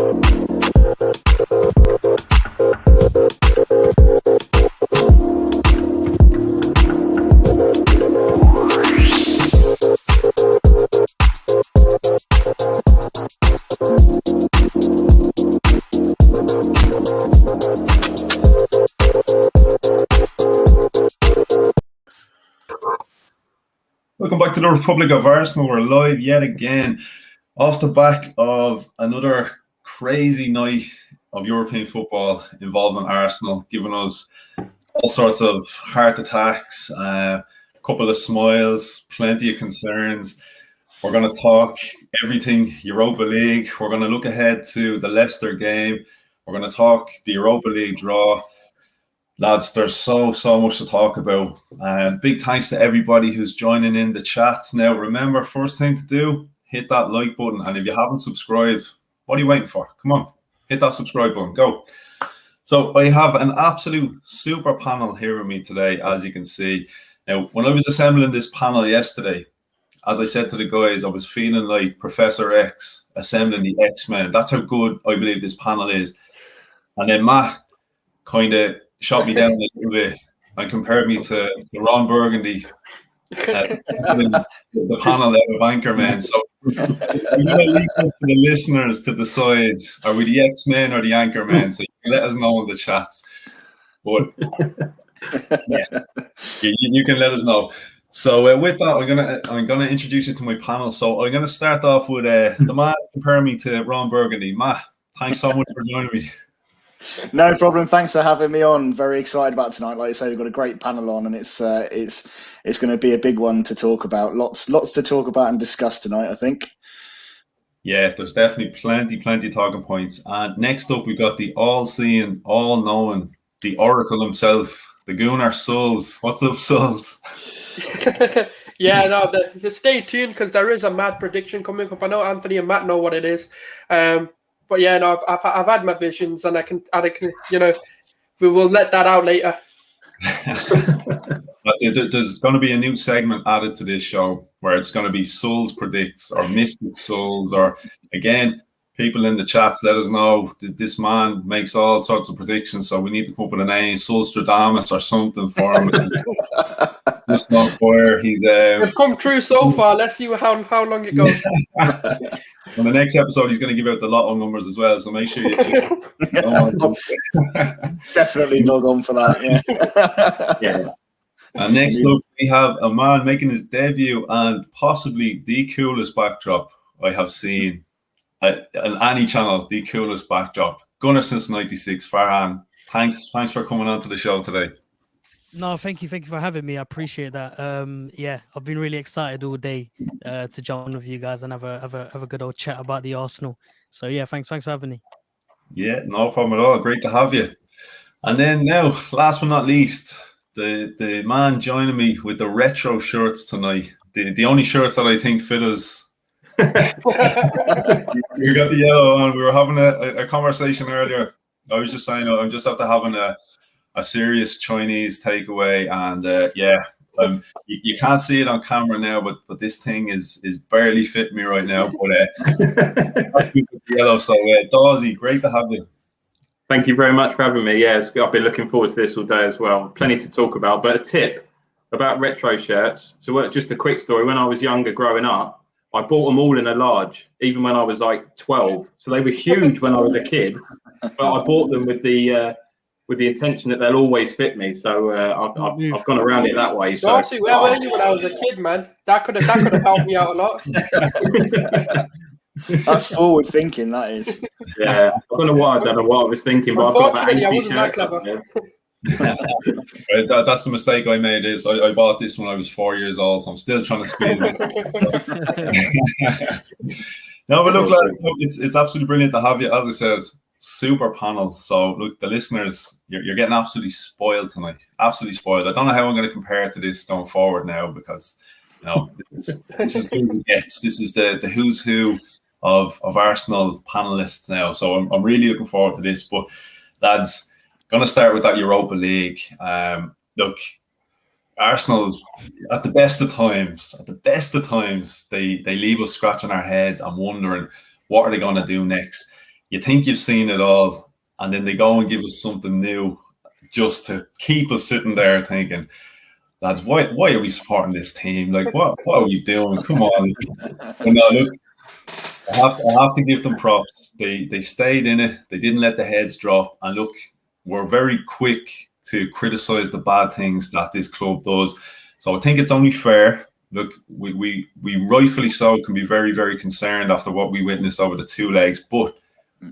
Welcome back to the Republic of Arsenal. We're live yet again off the back of another crazy night of European football involving Arsenal, giving us all sorts of heart attacks, a couple of smiles, plenty of concerns. We're going to talk everything Europa League. We're going to look ahead to the Leicester game. We're going to talk the Europa League draw. Lads, there's so much to talk about. Big thanks to everybody who's joining in the chats. Now, remember, first thing to do, hit that like button. And if you haven't subscribed, what are you waiting for? Come on, hit that subscribe button. Go. So I have an absolute super panel here with me today, as you can see. Now, when I was assembling this panel yesterday, as I said to the guys, I was feeling like Professor X assembling the X-Men. That's how good I believe this panel is. And then Matt kind of shot me down a little bit and compared me to Ron Burgundy, the panel there of Anchorman. So I'm going to leave it to the listeners to decide, are we the X-Men or the Anchorman? So you can let us know in the chats. But yeah, you can let us know. So with that, I'm gonna introduce you to my panel. So I'm gonna start off with the man comparing me to Ron Burgundy. Matt, thanks so much for joining me. No problem. Thanks for having me on. Very excited about tonight. Like you say, we've got a great panel on, and it's going to be a big one to talk about. Lots to talk about and discuss tonight, I think. Yeah, there's definitely plenty talking points. And next up, we got the all-seeing, all-knowing, the Oracle himself, the Gooner Sulz. What's up, Sulz? Yeah, no, stay tuned because there is a mad prediction coming up. I know Anthony and Matt know what it is. But yeah, no, I've had my visions, and I can, you know, we will let that out later. That's it. There's going to be a new segment added to this show where it's going to be Sulz predicts or Mystic Sulz, or again, people in the chats let us know that this man makes all sorts of predictions, so we need to come up with a name, Sulstradamus or something for him. Just not where he's. It's come true so far. Let's see how long it goes. On the next episode, he's going to give out the lotto numbers as well, so make sure you definitely log on for that. Yeah. And next up, we have a man making his debut and possibly the coolest backdrop I have seen on any channel. The coolest backdrop, Gunner since '96. Farhan, thanks for coming on to the show today. No, thank you for having me. I appreciate that. Yeah, I've been really excited all day to jump on with you guys and have a good old chat about the Arsenal. So yeah, thanks for having me. Yeah, no problem at all. Great to have you. And then now, last but not least, the man joining me with the retro shirts tonight. The only shirts that I think fit us. We got the yellow on. We were having a conversation earlier. I was just saying I'm just after having a serious Chinese takeaway, and you can't see it on camera now, but this thing is barely fitting me right now. But yellow. So Dawesy, great to have you. Thank you very much for having me. Yes, I've been looking forward to this all day as well. Plenty to talk about. But a tip about retro shirts. So just a quick story. When I was younger, growing up, I bought them all in a large, even when I was like 12. So they were huge when I was a kid, but I bought them with the intention that they'll always fit me. So I've gone around it that way. So Dawesy, where were you when I was a kid, man? That could have helped me out a lot. That's forward thinking, that is. Yeah, I don't know what I was thinking, but I've got about 80 I wasn't that clever. That's the mistake I made. Is I bought this when I was 4 years old, so I'm still trying to squeeze it. No, but look, lads, it's absolutely brilliant to have you. As I said, super panel. So look, the listeners, you're getting absolutely spoiled tonight. Absolutely spoiled. I don't know how I'm going to compare it to this going forward now, because this is who it gets. This is the who's who of Arsenal panelists now. So I'm really looking forward to this. But lads, going to start with that Europa League. Look, Arsenal at the best of times, they leave us scratching our heads and wondering what are they going to do next. you think you've seen it all, and then they go and give us something new just to keep us sitting there thinking, lads, why are we supporting this team? Like, what are we doing? Come on. And now, look, I have to give them props. They stayed in it. They didn't let the heads drop. And look, we're very quick to criticise the bad things that this club does. So I think it's only fair. Look, we rightfully so can be very, very concerned after what we witnessed over the 2 legs, but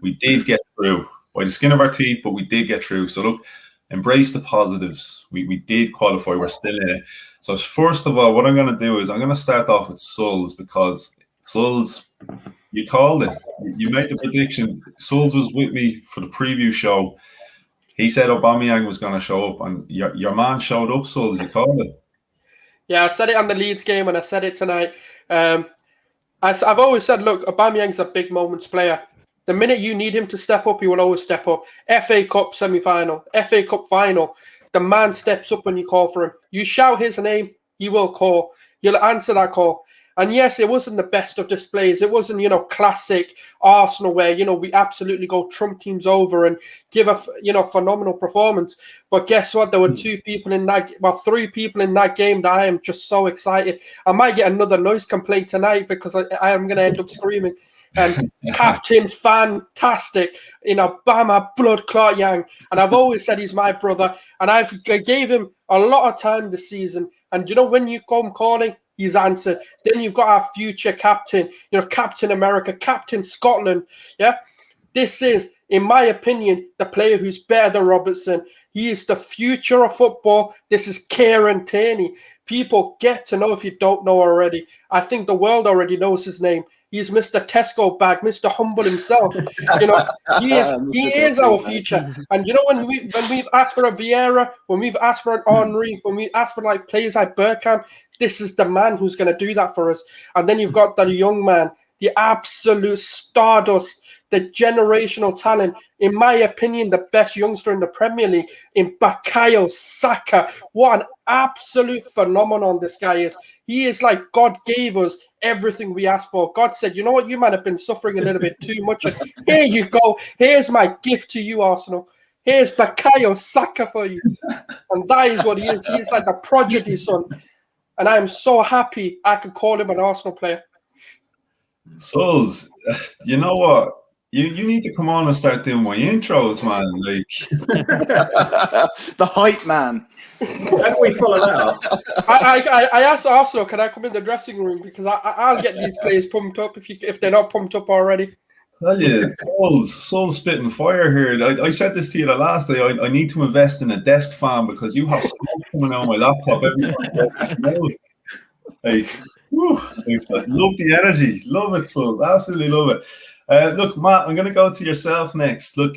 we did get through by the skin of our teeth, but we did get through. So look, embrace the positives. We did qualify. We're still in it. So first of all, what I'm going to do is I'm going to start off with Sulz, because Sulz, you called it. You made the prediction. Sulz was with me for the preview show. He said Aubameyang was going to show up, and your man showed up, Sulz. You called it. Yeah, I said it on the Leeds game, and I said it tonight. I've always said, look, Aubameyang's a big moments player. The minute you need him to step up, he will always step up. FA Cup semi-final, FA Cup final, the man steps up when you call for him. You shout his name, he will call. He'll answer that call. And yes, it wasn't the best of displays. It wasn't, classic Arsenal where, we absolutely go trump teams over and give a, phenomenal performance. But guess what? There were 3 people in that game that I am just so excited. I might get another noise complaint tonight because I am going to end up screaming. And Captain Fantastic in Obama blood clot Yang. And I've always said he's my brother. And I gave him a lot of time this season. And when you come calling, he's answered. Then you've got our future captain, Captain America, Captain Scotland. Yeah, this is, in my opinion, the player who's better than Robertson. He is the future of football. This is Kieran Tierney. People get to know if you don't know already. I think the world already knows his name. He's Mr. Tesco bag, Mr. Humble himself. He is our future. And when we've asked for a Vieira, when we've asked for an Henry, when we asked for players like Bergkamp, this is the man who's going to do that for us. And then you've got the young man, the absolute stardust, the generational talent. In my opinion, the best youngster in the Premier League in Bukayo Saka. What an absolute phenomenon this guy is. He is like God gave us everything we asked for. God said, you know what, you might have been suffering a little bit too much. Here you go. Here's my gift to you, Arsenal. Here's Bukayo Saka for you. And that is what he is. He is like a prodigy son. And I am so happy I could call him an Arsenal player. Sulz, you know what? You need to come on and start doing my intros, man. The hype man. How do we follow that up? I asked Arsenal, can I come in the dressing room? Because I'll get these players pumped up if they're not pumped up already. Tell you, Sulz spitting fire here. I said this to you the last day. I need to invest in a desk fan because you have smoke coming out of my laptop every time. Love the energy. Love it, Sulz. Absolutely love it. Look, Matt, I'm going to go to yourself next. Look,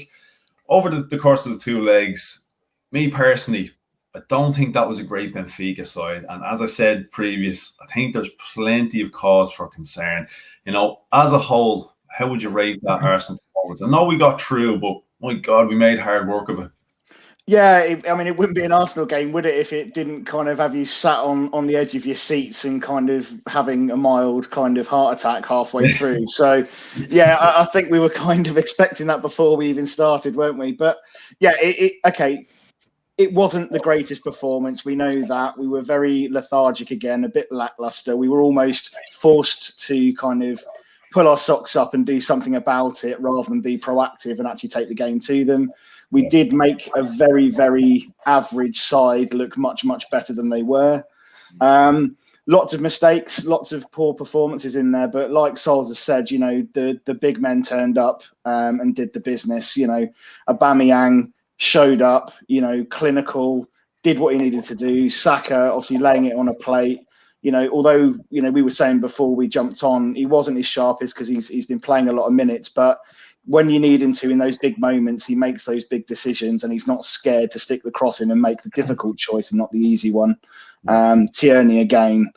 over the course of the 2 legs, me personally, I don't think that was a great Benfica side. And as I said previous, I think there's plenty of cause for concern. As a whole, how would you rate that Arsenal performance? I know we got through, but my God, we made hard work of it. Yeah, it wouldn't be an Arsenal game, would it, if it didn't kind of have you sat on the edge of your seats and kind of having a mild kind of heart attack halfway through. So, yeah, I think we were kind of expecting that before we even started, weren't we? But, yeah, it wasn't the greatest performance. We know that. We were very lethargic again, a bit lackluster. We were almost forced to kind of pull our socks up and do something about it rather than be proactive and actually take the game to them. We did make a very, very average side look much, much better than they were. Lots of mistakes, lots of poor performances in there. But like Sulz has said, the big men turned up and did the business. Aubameyang showed up, clinical, did what he needed to do. Saka, obviously laying it on a plate. Although, we were saying before we jumped on, he wasn't his sharpest because he's been playing a lot of minutes. But when you need him to in those big moments, he makes those big decisions and he's not scared to stick the cross in and make the difficult choice and not the easy one. Tierney again,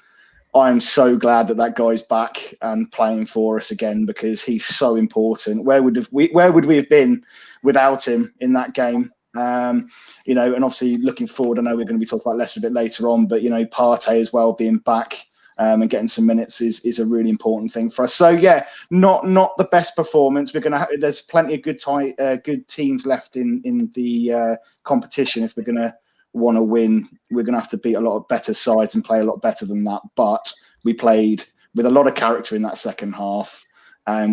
I'm so glad that guy's back and playing for us again because he's so important. Where would we have been without him in that game? And obviously looking forward, I know we're going to be talking about Leicester a bit later on, but Partey as well being back. and getting some minutes is a really important thing for us. So yeah, not the best performance. There's plenty of good teams left in the competition. If we're gonna want to win, we're gonna have to beat a lot of better sides and play a lot better than that. But we played with a lot of character in that second half,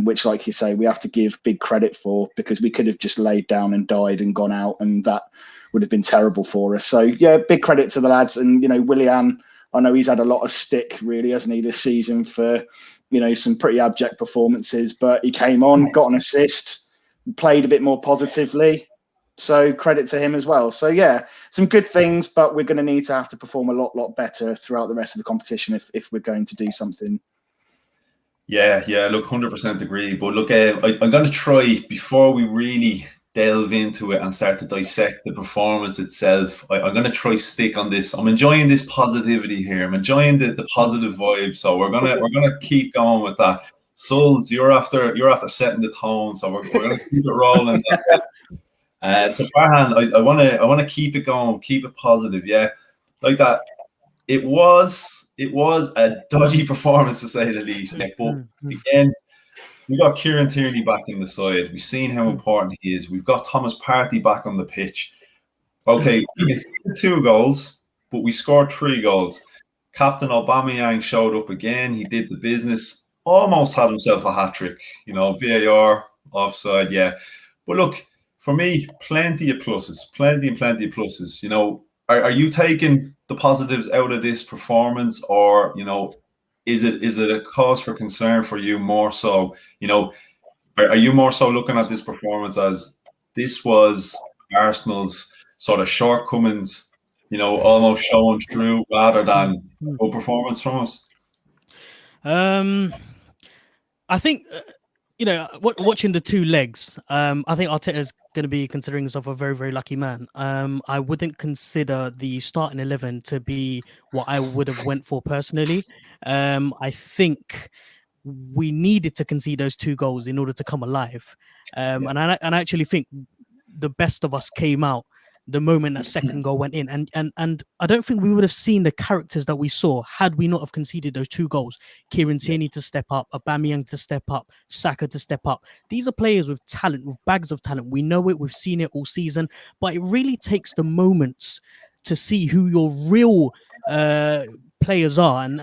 which, like you say, we have to give big credit for, because we could have just laid down and died and gone out, and that would have been terrible for us. So yeah, big credit to the lads. And Willian, I know he's had a lot of stick, really, hasn't he, this season for some pretty abject performances, but he came on, got an assist, played a bit more positively. So credit to him as well. So yeah, some good things, but we're going to have to perform a lot better throughout the rest of the competition if we're going to do something. Yeah, look, 100% agree. But look, I'm going to try, before we really delve into it and start to dissect the performance itself, I'm going to try stick on this. I'm enjoying this positivity here. I'm enjoying the positive vibe. So we're gonna keep going with that. Sulz, you're after setting the tone, so we're going to keep it rolling. So Farhan, I want to keep it going, keep it positive. Yeah, like that. It was a dodgy performance, to say the least. But again, we got Kieran Tierney back in the side. We've seen how important he is. We've got Thomas Partey back on the pitch. Okay, we can see the 2 goals, but we scored 3 goals. Captain Aubameyang showed up again. He did the business. Almost had himself a hat-trick. VAR, offside, yeah. But look, for me, plenty of pluses. Are you taking the positives out of this performance, or is it a cause for concern for you more so? Are you more so looking at this performance as this was Arsenal's sort of shortcomings, almost showing through, rather than good performance from us? I think watching the 2 legs, I think Arteta's going to be considering himself a very, very lucky man. I wouldn't consider the starting 11 to be what I would have went for personally. I think we needed to concede those 2 goals in order to come alive. And I actually think the best of us came out the moment that second goal went in. And I don't think we would have seen the characters that we saw had we not have conceded those 2 goals. Kieran Tierney to step up, Aubameyang to step up, Saka to step up. These are players with talent, with bags of talent. We know it, we've seen it all season, but it really takes the moments to see who your real players are. And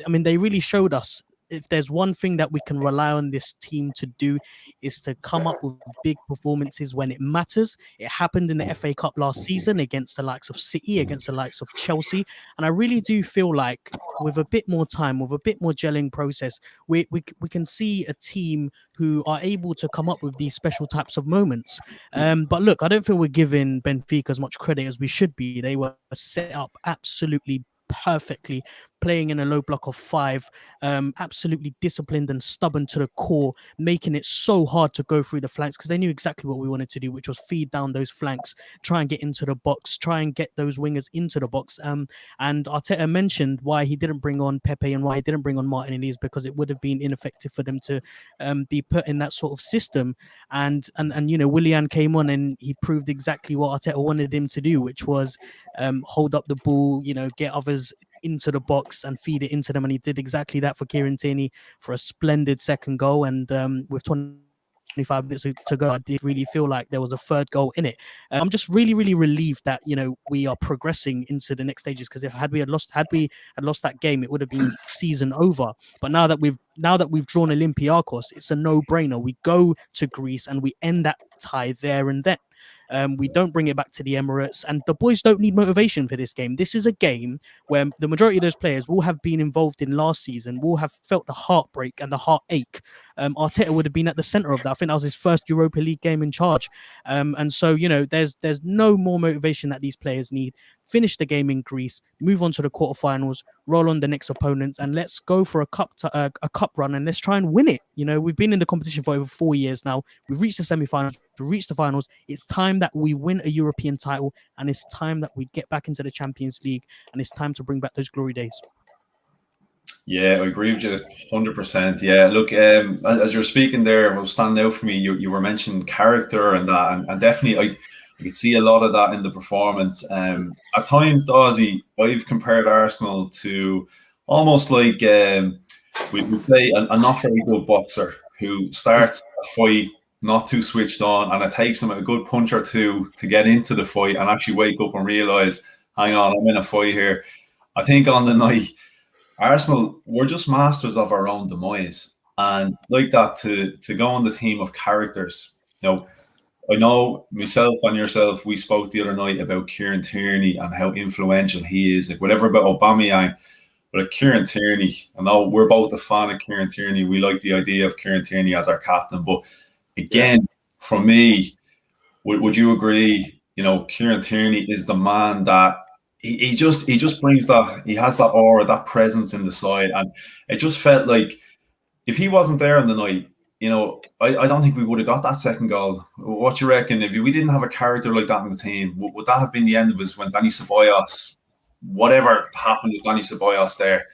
I mean, they really showed us, if there's one thing that we can rely on this team to do, is to come up with big performances when it matters. It happened in the FA Cup last season against the likes of City, against the likes of Chelsea. And I really do feel like with a bit more time, with a bit more gelling process, we can see a team who are able to come up with these special types of moments. But look, I don't think we're giving Benfica as much credit as we should be. They were set up absolutely perfectly, playing in a low block of 5, absolutely disciplined and stubborn to the core, making it so hard to go through the flanks, because they knew exactly what we wanted to do, which was feed down those flanks, try and get into the box, try and get those wingers into the box. And Arteta mentioned why he didn't bring on Pepe and why he didn't bring on Martinelli, is because it would have been ineffective for them to be put in that sort of system. And Willian came on and he proved exactly what Arteta wanted him to do, which was hold up the ball, get others into the box and feed it into them, and he did exactly that for Kieran Tierney for a splendid second goal. And with 25 minutes to go, I did really feel like there was a third goal in it. I'm just really, really relieved that we are progressing into the next stages, because had we had lost that game, it would have been season over. But now that we've drawn Olympiakos, it's a no-brainer. We go to Greece and we end that tie there and then. We don't bring it back to the Emirates, and the boys don't need motivation for this game. This is a game where the majority of those players will have been involved in last season, will have felt the heartbreak and the heartache. Arteta would have been at the center of that. I think that was his first Europa League game in charge. And so, there's no more motivation that these players need. Finish the game in Greece, move on to the quarterfinals, roll on the next opponents, and let's go for a cup run, and let's try and win it. We've been in the competition for over 4 years now. We've reached the semi-finals, we've reached the finals. It's time that we win a European title, and it's time that we get back into the Champions League, and it's time to bring back those glory days. Yeah, I agree with you 100%. Yeah, look, as you're speaking there, what was standing out for me, you were mentioning character and that, and definitely I could see a lot of that in the performance. At times, Dawesy, I've compared Arsenal to almost like we would say a not very good boxer who starts a fight not too switched on, and it takes him a good punch or two to get into the fight and actually wake up and realize, hang on, I'm in a fight here. I think on the night, Arsenal, we're just masters of our own demise. And like that, to go on the theme of characters, I know myself and yourself, we spoke the other night about Kieran Tierney and how influential he is. Like whatever about Aubameyang, but Kieran Tierney, I know we're both a fan of Kieran Tierney. We like the idea of Kieran Tierney as our captain. But again, for me, would you agree, Kieran Tierney is the man that he just brings that, he has that aura, that presence in the side. And it just felt like if he wasn't there on the night, I don't think we would have got that second goal. What do you reckon? If we didn't have a character like that in the team, would that have been the end of us when Dani Ceballos, whatever happened with Dani Ceballos there?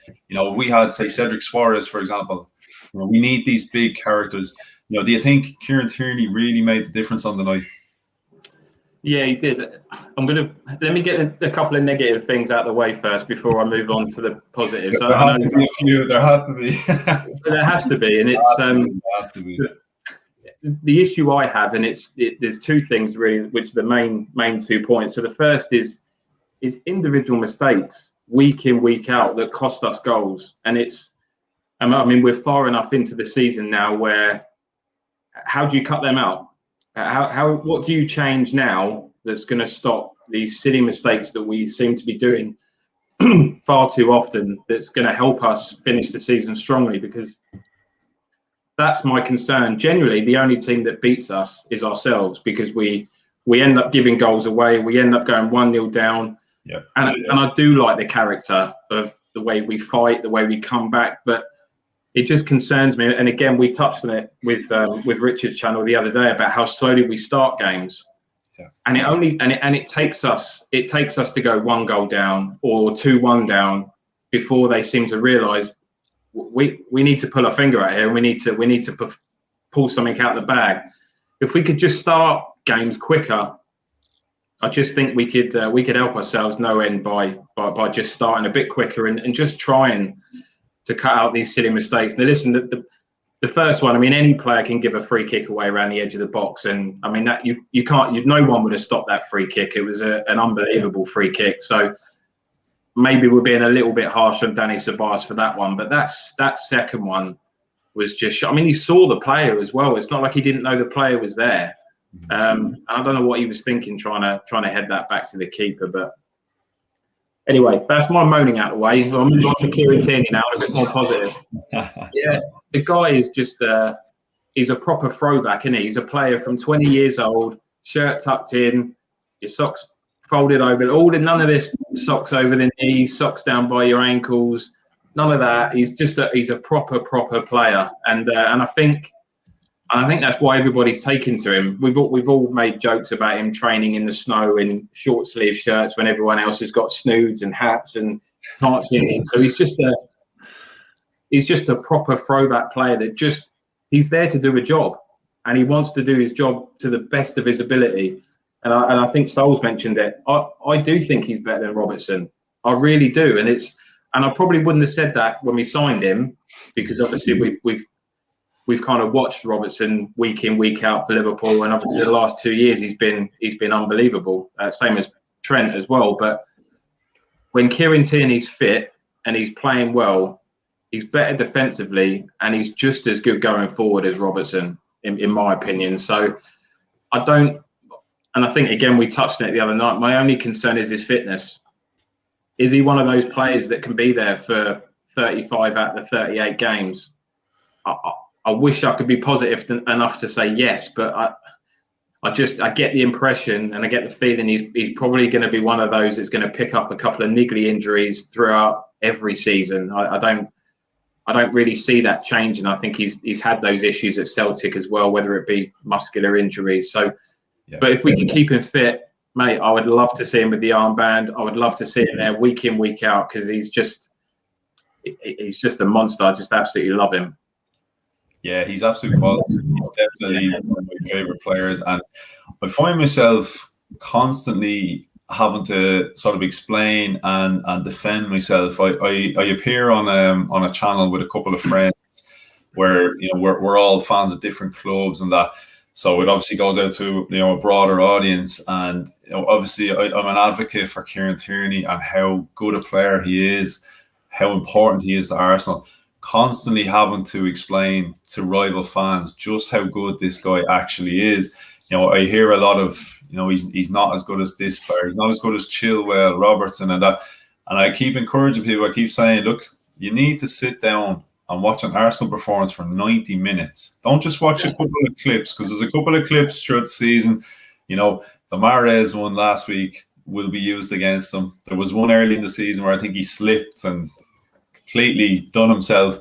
We had, say, Cedric Suarez, for example. We need these big characters. Do you think Kieran Tierney really made the difference on the night? Yeah, he did. Let me get a couple of negative things out of the way first before I move on to the positives. There had to be a few. There had to be. There has to be, and the issue I have, and there's two things really, which are the main 2 points. So the first is individual mistakes week in, week out that cost us goals, and we're far enough into the season now where how do you cut them out? What do you change now that's going to stop these silly mistakes that we seem to be doing far too often, that's going to help us finish the season strongly? Because that's my concern. Generally, the only team that beats us is ourselves, because we end up giving goals away. We end up going 1-0 down. Yeah. And I do like the character of the way we fight, the way we come back, but it just concerns me. And again, we touched on it with Richard's channel the other day about how slowly we start games. Yeah. And it takes us to go 1 goal down or 2-1 down before they seem to realise we need to pull our finger out here, and we need to pull something out of the bag. If we could just start games quicker, I just think we could help ourselves no end by just starting a bit quicker and just trying to cut out these silly mistakes. Now, listen, the first one, any player can give a free kick away around the edge of the box, and that you can't. No one would have stopped that free kick. It was an unbelievable free kick. So maybe we're being a little bit harsh on Dani Ceballos for that one, but that second one was just. He saw the player as well. It's not like he didn't know the player was there. I don't know what he was thinking trying to head that back to the keeper, but. Anyway, that's my moaning out of the way. I'm moving on to Kieran Tierney now, a bit more positive. Yeah, the guy is just he's a proper throwback, isn't he? He's a player from 20 years old, shirt tucked in, your socks folded over, none of this socks over the knees, socks down by your ankles, none of that. He's a proper player, and I think that's why everybody's taken to him. We've all made jokes about him training in the snow in short sleeve shirts when everyone else has got snoods and hats and can't see anything. So he's just a proper throwback player that he's there to do a job, and he wants to do his job to the best of his ability. And I think Sulz mentioned it. I do think he's better than Robertson. I really do, and I probably wouldn't have said that when we signed him, because obviously we've kind of watched Robertson week in, week out for Liverpool, and obviously the last 2 years he's been unbelievable. Same as Trent as well. But when Kieran Tierney's fit and he's playing well, he's better defensively, and he's just as good going forward as Robertson, in my opinion. So I think again we touched on it the other night. My only concern is his fitness. Is he one of those players that can be there for 35 out of the 38 games? I wish I could be positive enough to say yes, but I get the impression and I get the feeling he's probably going to be one of those that's going to pick up a couple of niggly injuries throughout every season. I don't really see that changing. I think he's had those issues at Celtic as well, whether it be muscular injuries. So, yeah. But if we can keep him fit, mate, I would love to see him with the armband. I would love to see him there week in, week out, because he's just a monster. I just absolutely love him. Yeah, he's absolutely quality. He's definitely one of my favourite players. And I find myself constantly having to sort of explain and defend myself. I appear on a channel with a couple of friends where we're all fans of different clubs and that. So it obviously goes out to a broader audience, and obviously I'm an advocate for Kieran Tierney and how good a player he is, how important he is to Arsenal. Constantly having to explain to rival fans just how good this guy actually is. I hear a lot of he's not as good as this player, he's not as good as Chilwell, Robertson, and that. And I keep encouraging people. I keep saying, look, you need to sit down and watch an Arsenal performance for 90 minutes. Don't just watch a couple of clips, because there's a couple of clips throughout the season. The Mahrez one last week will be used against them. There was one early in the season where I think he slipped and completely done himself.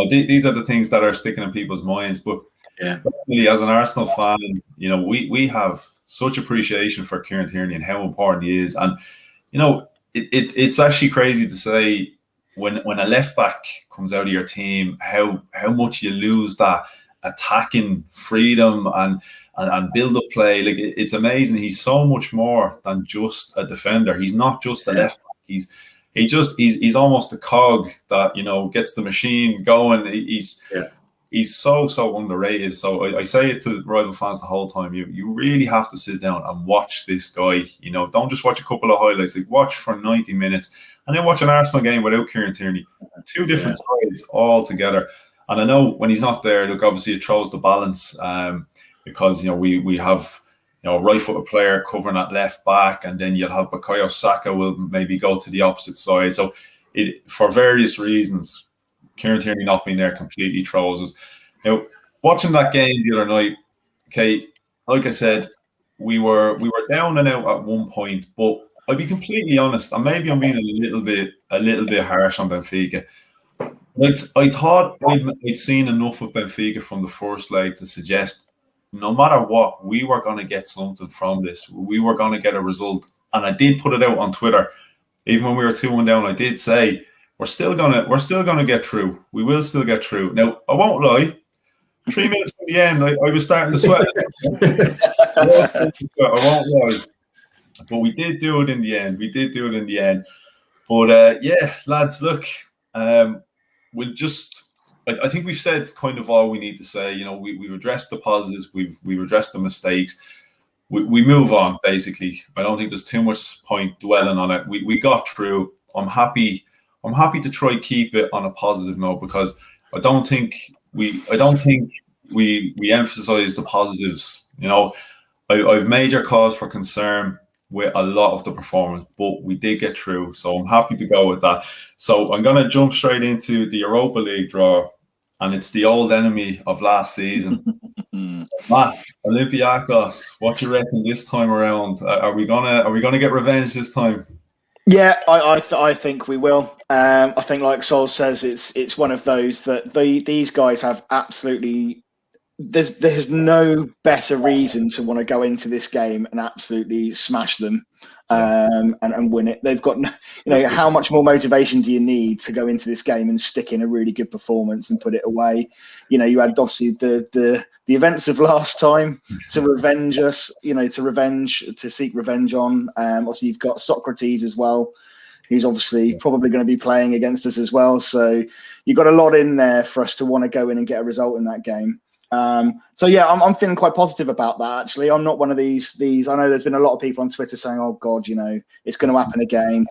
These are the things that are sticking in people's minds. But really, as an Arsenal fan, we have such appreciation for Kieran Tierney and how important he is. And it's actually crazy to say, when a left back comes out of your team, how much you lose that attacking freedom and build up play. Like, it's amazing. He's so much more than just a defender. He's not just a left back. He's almost a cog that gets the machine going. He's so underrated. So I say it to rival fans the whole time. You really have to sit down and watch this guy. Don't just watch a couple of highlights. Like, watch for 90 minutes. And then watch an Arsenal game without Kieran Tierney. Two different sides all together. And I know when he's not there, look, obviously it throws the balance, because we have right-footed player covering at left back, and then you'll have Bukayo Saka will maybe go to the opposite side. So for various reasons, Kieran Tierney not being there completely throws us. Watching that game the other night, okay, like I said, we were down and out at one point, but I'll be completely honest, and maybe I'm being a little bit harsh on Benfica. I thought I'd seen enough of Benfica from the first leg to suggest, no matter what, we were going to get something from this. We were going to get a result, and I did put it out on Twitter. Even when we were 2-1 down, I did say we're still gonna get through. We will still get through. Now, I won't lie. 3 minutes from the end, I was starting to sweat. I won't lie. But we did do it in the end. But lads, look, we'll just. I think we've said kind of all we need to say. We've addressed the positives, we've addressed the mistakes. We move on, basically. I don't think there's too much point dwelling on it. We got through. I'm happy to try keep it on a positive note, because I don't think we emphasize the positives. I've major cause for concern with a lot of the performance, but we did get through, so I'm happy to go with that. So I'm going to jump straight into the Europa League draw, and it's the old enemy of last season. Matt, Olympiakos, what you reckon this time around? Are we gonna get revenge this time? Yeah, I think we will. I think, like Sulz says, it's one of those that these guys have absolutely. There's no better reason to want to go into this game and absolutely smash them and win it. They've got, how much more motivation do you need to go into this game and stick in a really good performance and put it away? You had obviously the events of last time to revenge us, to seek revenge on. Obviously, you've got Socrates as well, who's obviously probably going to be playing against us as well. So you've got a lot in there for us to want to go in and get a result in that game. So yeah, I'm feeling quite positive about that. Actually, I'm not one of these. I know there's been a lot of people on Twitter saying, "Oh God, it's going to happen again."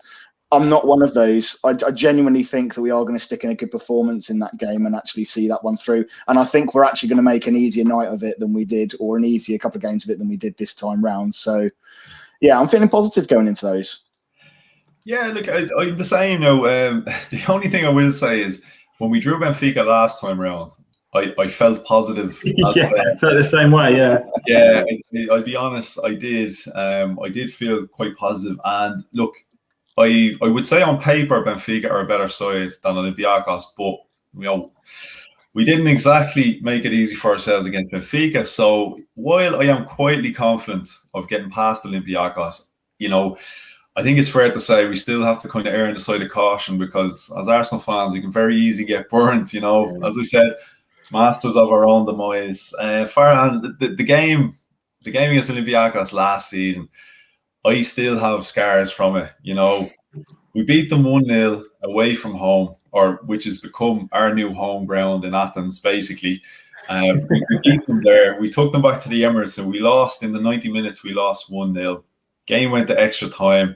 I'm not one of those. I genuinely think that we are going to stick in a good performance in that game and actually see that one through. And I think we're actually going to make an easier night of it than we did, or an easier couple of games of it than we did this time round. So yeah, I'm feeling positive going into those. Yeah, look, I'm the same. The only thing I will say is when we drew Benfica last time round, I felt positive. Yeah, I felt the same way. Yeah. I'll be honest. I did. I did feel quite positive. And look, I would say on paper Benfica are a better side than Olympiakos, but we didn't exactly make it easy for ourselves against Benfica. So while I am quietly confident of getting past Olympiakos, I think it's fair to say we still have to kind of err on the side of caution, because as Arsenal fans we can very easily get burnt. As I said, masters of our own demise. Farhan, the game against Olympiakos last season, I still have scars from it. You know, we beat them 1-0 away from home, or which has become our new home ground in Athens, basically. We beat them there. We took them back to the Emirates and we lost in the 90 minutes. We lost 1-0. Game went to extra time.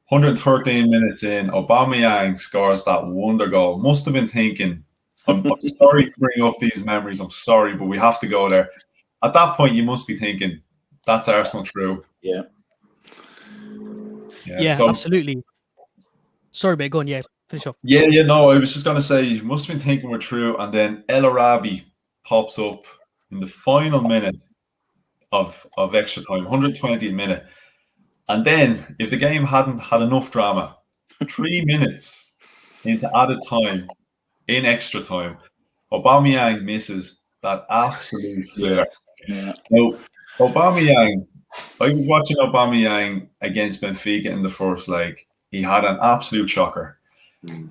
113 minutes in, Aubameyang scores that wonder goal. Must have been thinking, I'm sorry to bring up these memories. I'm sorry, but we have to go there. At that point, you must be thinking, that's Arsenal true. Yeah. So, absolutely. Sorry, mate. Go on. Yeah, finish off. No, I was just going to say, you must have been thinking we're true. And then El Arabi pops up in the final minute of extra time, 120th minute. And then, if the game hadn't had enough drama, 3 minutes into added time, in extra time, Aubameyang misses that absolute sitter. Yeah. Now, Aubameyang, I was watching Aubameyang against Benfica in the first leg. He had an absolute shocker.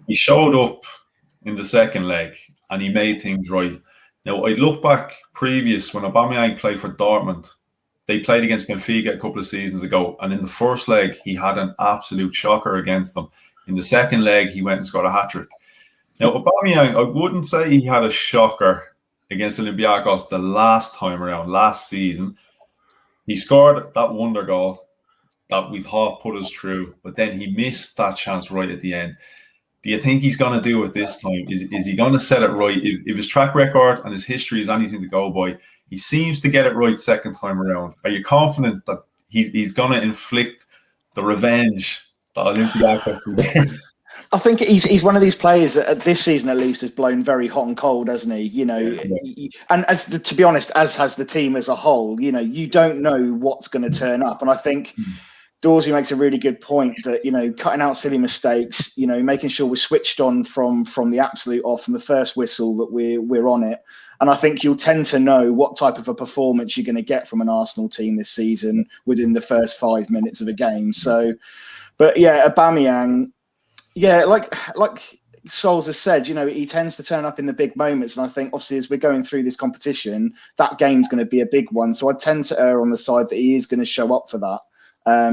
He showed up in the second leg and he made things right. Now, I look back previous when Aubameyang played for Dortmund. They played against Benfica a couple of seasons ago, and in the first leg, he had an absolute shocker against them. In the second leg, he went and scored a hat-trick. Now, Aubameyang, I wouldn't say he had a shocker against Olympiakos the last time around, last season. He scored that wonder goal that we thought put us through, but then he missed that chance right at the end. Do you think he's going to do it this time? Is he going to set it right? If his track record and his history is anything to go by, he seems to get it right second time around. Are you confident that he's going to inflict the revenge that Olympiakos did? I think he's one of these players that this season at least has blown very hot and cold, hasn't he? You know, and to be honest, as has the team as a whole, you know, you don't know what's going to turn up. And I think Dawesy makes a really good point that, you know, cutting out silly mistakes, you know, making sure we're switched on from the absolute off, from the first whistle that we're on it. And I think you'll tend to know what type of a performance you're going to get from an Arsenal team this season within the first 5 minutes of a game. So, but yeah, Aubameyang, yeah, like Sulz has said, you know, he tends to turn up in the big moments. And I think, obviously, as we're going through this competition, that game's going to be a big one. So I tend to err on the side that he is going to show up for that,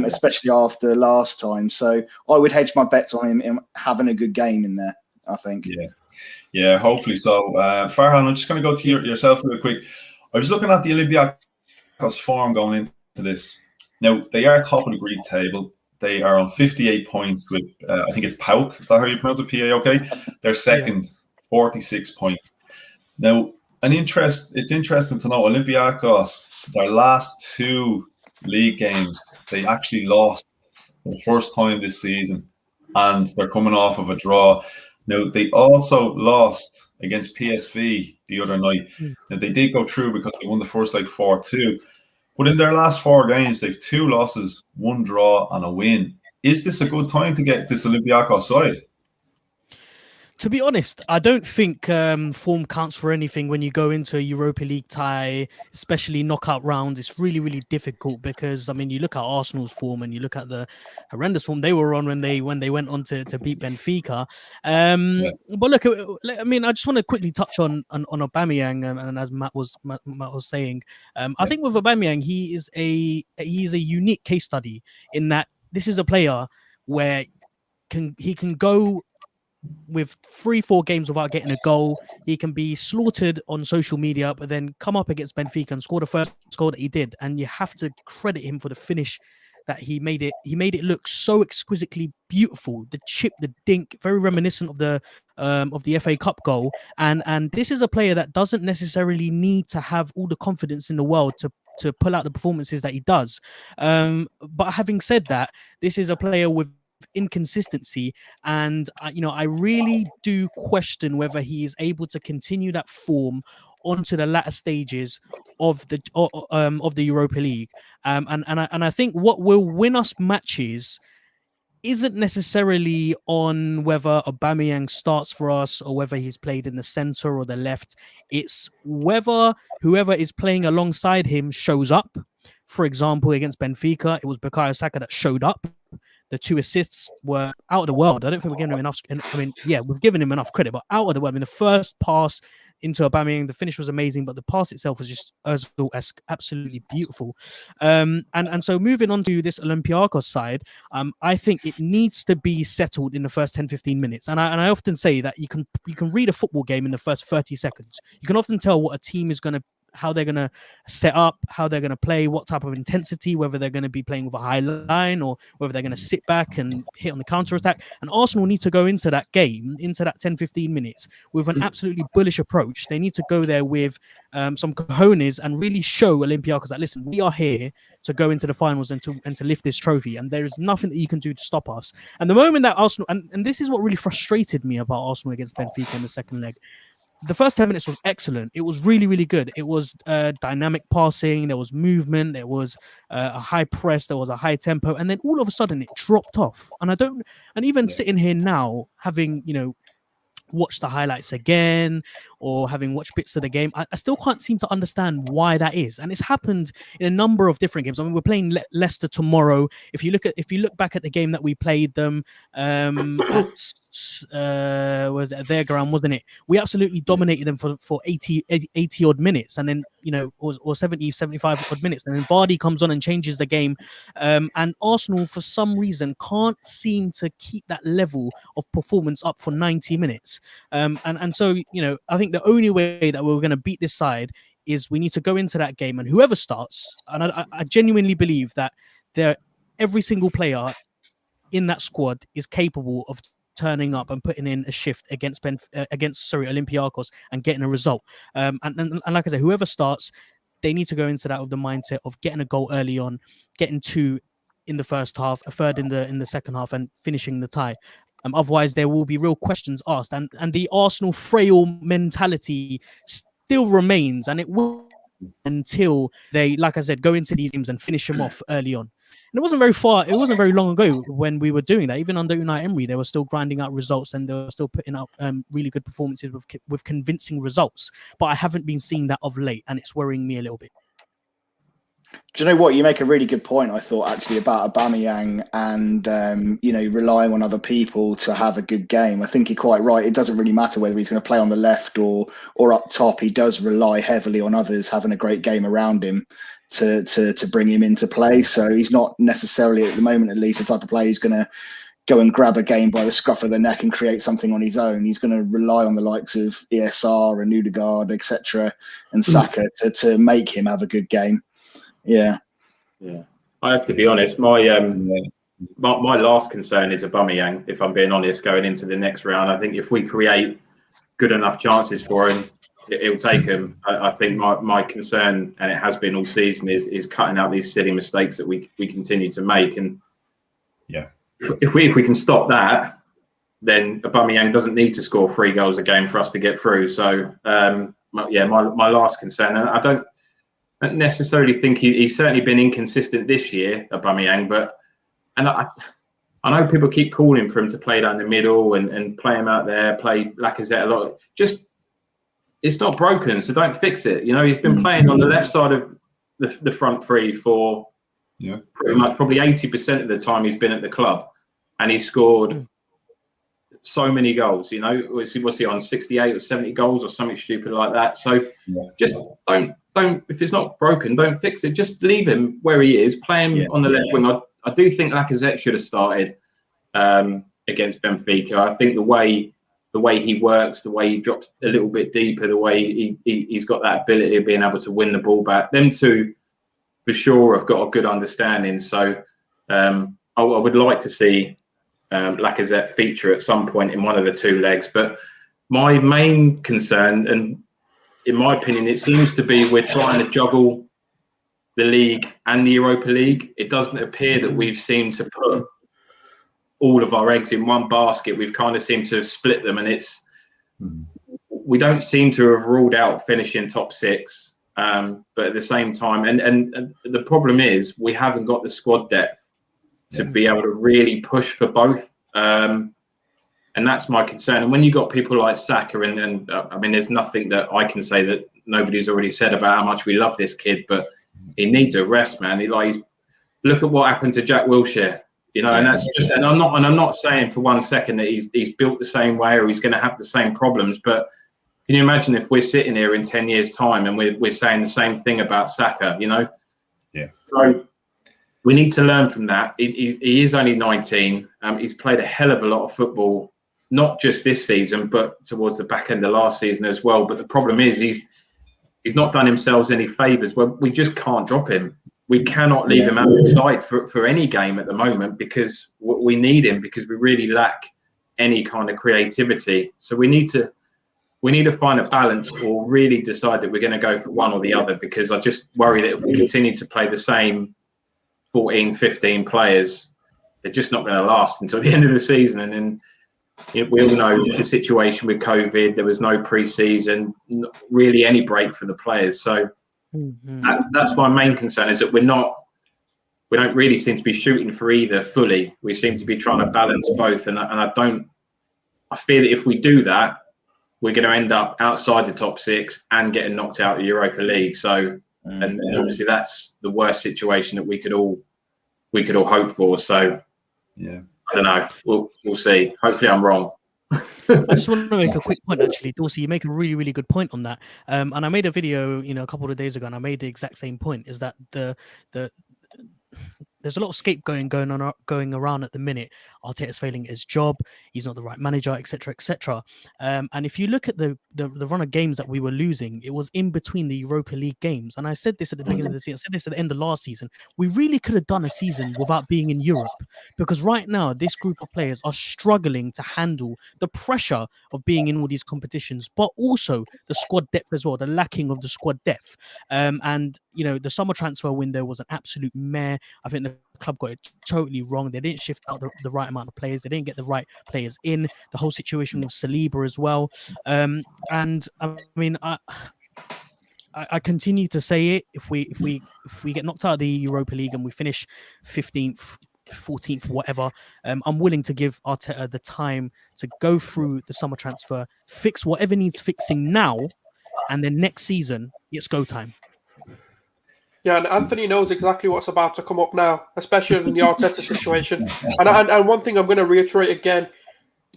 especially after last time. So I would hedge my bets on him having a good game in there, I think. Yeah, hopefully so. Farhan, I'm just going to go to yourself real quick. I was looking at the Olympiakos form going into this. Now, they are top of the Greek table. They are on 58 points with, I think it's PAOK. Is that how you pronounce it? PAOK? They're second, 46 points. Now, it's interesting to know Olympiakos, their last 2 league games, they actually lost for the first time this season, and they're coming off of a draw. Now, they also lost against PSV the other night. Now, they did go through because they won the first leg 4-2. But in their last 4 games, they've 2 losses, 1 draw, and a win. Is this a good time to get this Olympiakos side? To be honest, I don't think form counts for anything when you go into a Europa League tie, especially knockout rounds. It's really, really difficult because, I mean, you look at Arsenal's form and you look at the horrendous form they were on when they went on to beat Benfica. But look, I mean, I just want to quickly touch on Aubameyang, and as Matt was saying, I think with Aubameyang, he is a unique case study in that this is a player where he can go with 3-4 games without getting a goal. He can be slaughtered on social media, but then come up against Benfica and score the first goal that he did. And you have to credit him for the finish that he made it. He made it look so exquisitely beautiful. The chip, the dink, very reminiscent of the FA Cup goal. And this is a player that doesn't necessarily need to have all the confidence in the world to pull out the performances that he does. But having said that, this is a player with inconsistency, and I really do question whether he is able to continue that form onto the latter stages of the Europa League. And I think what will win us matches isn't necessarily on whether Aubameyang starts for us or whether he's played in the center or the left. It's whether whoever is playing alongside him shows up. For example, against Benfica, it was Bukayo Saka that showed up. The 2 assists were out of the world. I don't think we're giving him enough. I mean, yeah, we've given him enough credit, but out of the world. I mean, the first pass into Aubameyang. The finish was amazing, but the pass itself was just absolutely beautiful. And so moving on to this Olympiakos side, I think it needs to be settled in the first 10-15 minutes. And I often say that you can read a football game in the first 30 seconds. You can often tell what a team is going to, how they're going to set up, how they're going to play, what type of intensity, whether they're going to be playing with a high line or whether they're going to sit back and hit on the counter attack. And Arsenal need to go into that game, into that 10-15 minutes with an absolutely bullish approach. They need to go there with some cojones and really show Olympiakos that, listen, we are here to go into the finals and to lift this trophy, and there is nothing that you can do to stop us. And the moment that Arsenal, and this is what really frustrated me about Arsenal against Benfica in the second leg, the first 10 minutes was excellent. It was really, really good. It was dynamic passing. There was movement. There was a high press. There was a high tempo. And then all of a sudden it dropped off. And even sitting here now, having, watch the highlights again or having watched bits of the game, I still can't seem to understand why that is. And it's happened in a number of different games. I mean, we're playing Leicester tomorrow. If you look back at the game that we played them, was it their ground, wasn't it? We absolutely dominated them for 80 odd minutes, and then or 70, 75 odd minutes, and then Vardy comes on and changes the game. And Arsenal, for some reason, can't seem to keep that level of performance up for 90 minutes. And so, I think the only way that we're going to beat this side is we need to go into that game, and whoever starts, and I genuinely believe that every single player in that squad is capable of turning up and putting in a shift against Olympiakos and getting a result. And like I said, whoever starts, they need to go into that with the mindset of getting a goal early on, getting 2 in the first half, a third in the second half, and finishing the tie. Otherwise, there will be real questions asked, and the Arsenal frail mentality still remains, and it will until they, like I said, go into these games and finish them off early on. And it wasn't very long ago when we were doing that. Even under Unai Emery, they were still grinding out results, and they were still putting out really good performances with convincing results. But I haven't been seeing that of late, and it's worrying me a little bit. Do you know what? You make a really good point, I thought, actually, about Aubameyang and, relying on other people to have a good game. I think you're quite right. It doesn't really matter whether he's going to play on the left or up top. He does rely heavily on others having a great game around him to bring him into play. So he's not necessarily, at the moment at least, the type of player who's going to go and grab a game by the scruff of the neck and create something on his own. He's going to rely on the likes of ESR and Odegaard, etc., and Saka to make him have a good game. Yeah. I have to be honest. My last concern is Aubameyang. If I'm being honest, going into the next round, I think if we create good enough chances for him, he'll take them. I think my concern, and it has been all season, is cutting out these silly mistakes that we continue to make. And if we can stop that, then Aubameyang doesn't need to score 3 goals a game for us to get through. So my last concern, and I don't necessarily think he's certainly been inconsistent this year, Aubameyang, but I know people keep calling for him to play down the middle and play him out there, play Lacazette a lot. Just, it's not broken, so don't fix it. He's been playing on the left side of the front three for pretty much probably 80% of the time he's been at the club, and he's scored so many goals. Was he on 68 or 70 goals or something stupid like that? So just don't. If it's not broken, don't fix it. Just leave him where he is. Play him on the left wing. I do think Lacazette should have started against Benfica. I think the way he works, the way he drops a little bit deeper, the way he's got that ability of being able to win the ball back. Them two, for sure, have got a good understanding. So I would like to see Lacazette feature at some point in one of the 2 legs. But my main concern, and in my opinion, it seems to be we're trying to juggle the league and the Europa League. It doesn't appear that we've seemed to put all of our eggs in one basket. We've kind of seemed to have split them, and we don't seem to have ruled out finishing top 6. But at the same time, and the problem is we haven't got the squad depth to be able to really push for both. And that's my concern. And when you've got people like Saka, and I mean, there's nothing that I can say that nobody's already said about how much we love this kid, but he needs a rest, man. Look at what happened to Jack Wilshere, and that's just. And I'm not saying for one second that he's built the same way or he's going to have the same problems, but Can you imagine if we're sitting here in 10 years' time and we're saying the same thing about Saka, you know? Yeah. So we need to learn from that. He is only 19. He's played a hell of a lot of football, not just this season, but towards the back end of last season as well. But the problem is he's not done himself any favours. Well, we just can't drop him. We cannot leave him out of sight for any game at the moment, because we need him, because we really lack any kind of creativity. So we need to find a balance, or really decide that we're going to go for one or the other, because I just worry that if we continue to play the same 14, 15 players, they're just not going to last until the end of the season. And then we all know the situation with COVID. There was no pre-season, not really any break for the players. So that's my main concern, is that we don't really seem to be shooting for either fully. We seem to be trying to balance both. And I fear that if we do that, we're going to end up outside the top 6 and getting knocked out of the Europa League. So, and obviously that's the worst situation that we could all hope for. So, yeah, I don't know. We'll see. Hopefully, I'm wrong. I just want to make a quick point, actually, Dawsy. You make a really, really good point on that. And I made a video, a couple of days ago, and I made the exact same point. Is that there's a lot of scapegoating going around at the minute. Arteta's failing at his job. He's not the right manager, etc., etc. And if you look at the run of games that we were losing, it was in between the Europa League games. And I said this at the beginning of the season. I said this at the end of last season. We really could have done a season without being in Europe, because right now this group of players are struggling to handle the pressure of being in all these competitions, but also the squad depth as well, the lacking of the squad depth. And the summer transfer window was an absolute mare. I think the club got it totally wrong. They didn't shift out the right amount of players. They didn't get the right players in. The whole situation with Saliba as well. And I mean, I continue to say it. If we get knocked out of the Europa League and we finish 15th, 14th, whatever, I'm willing to give Arteta the time to go through the summer transfer, fix whatever needs fixing now, and then next season it's go time. Yeah, and Anthony knows exactly what's about to come up now, especially in the Arteta situation. And one thing I'm going to reiterate again,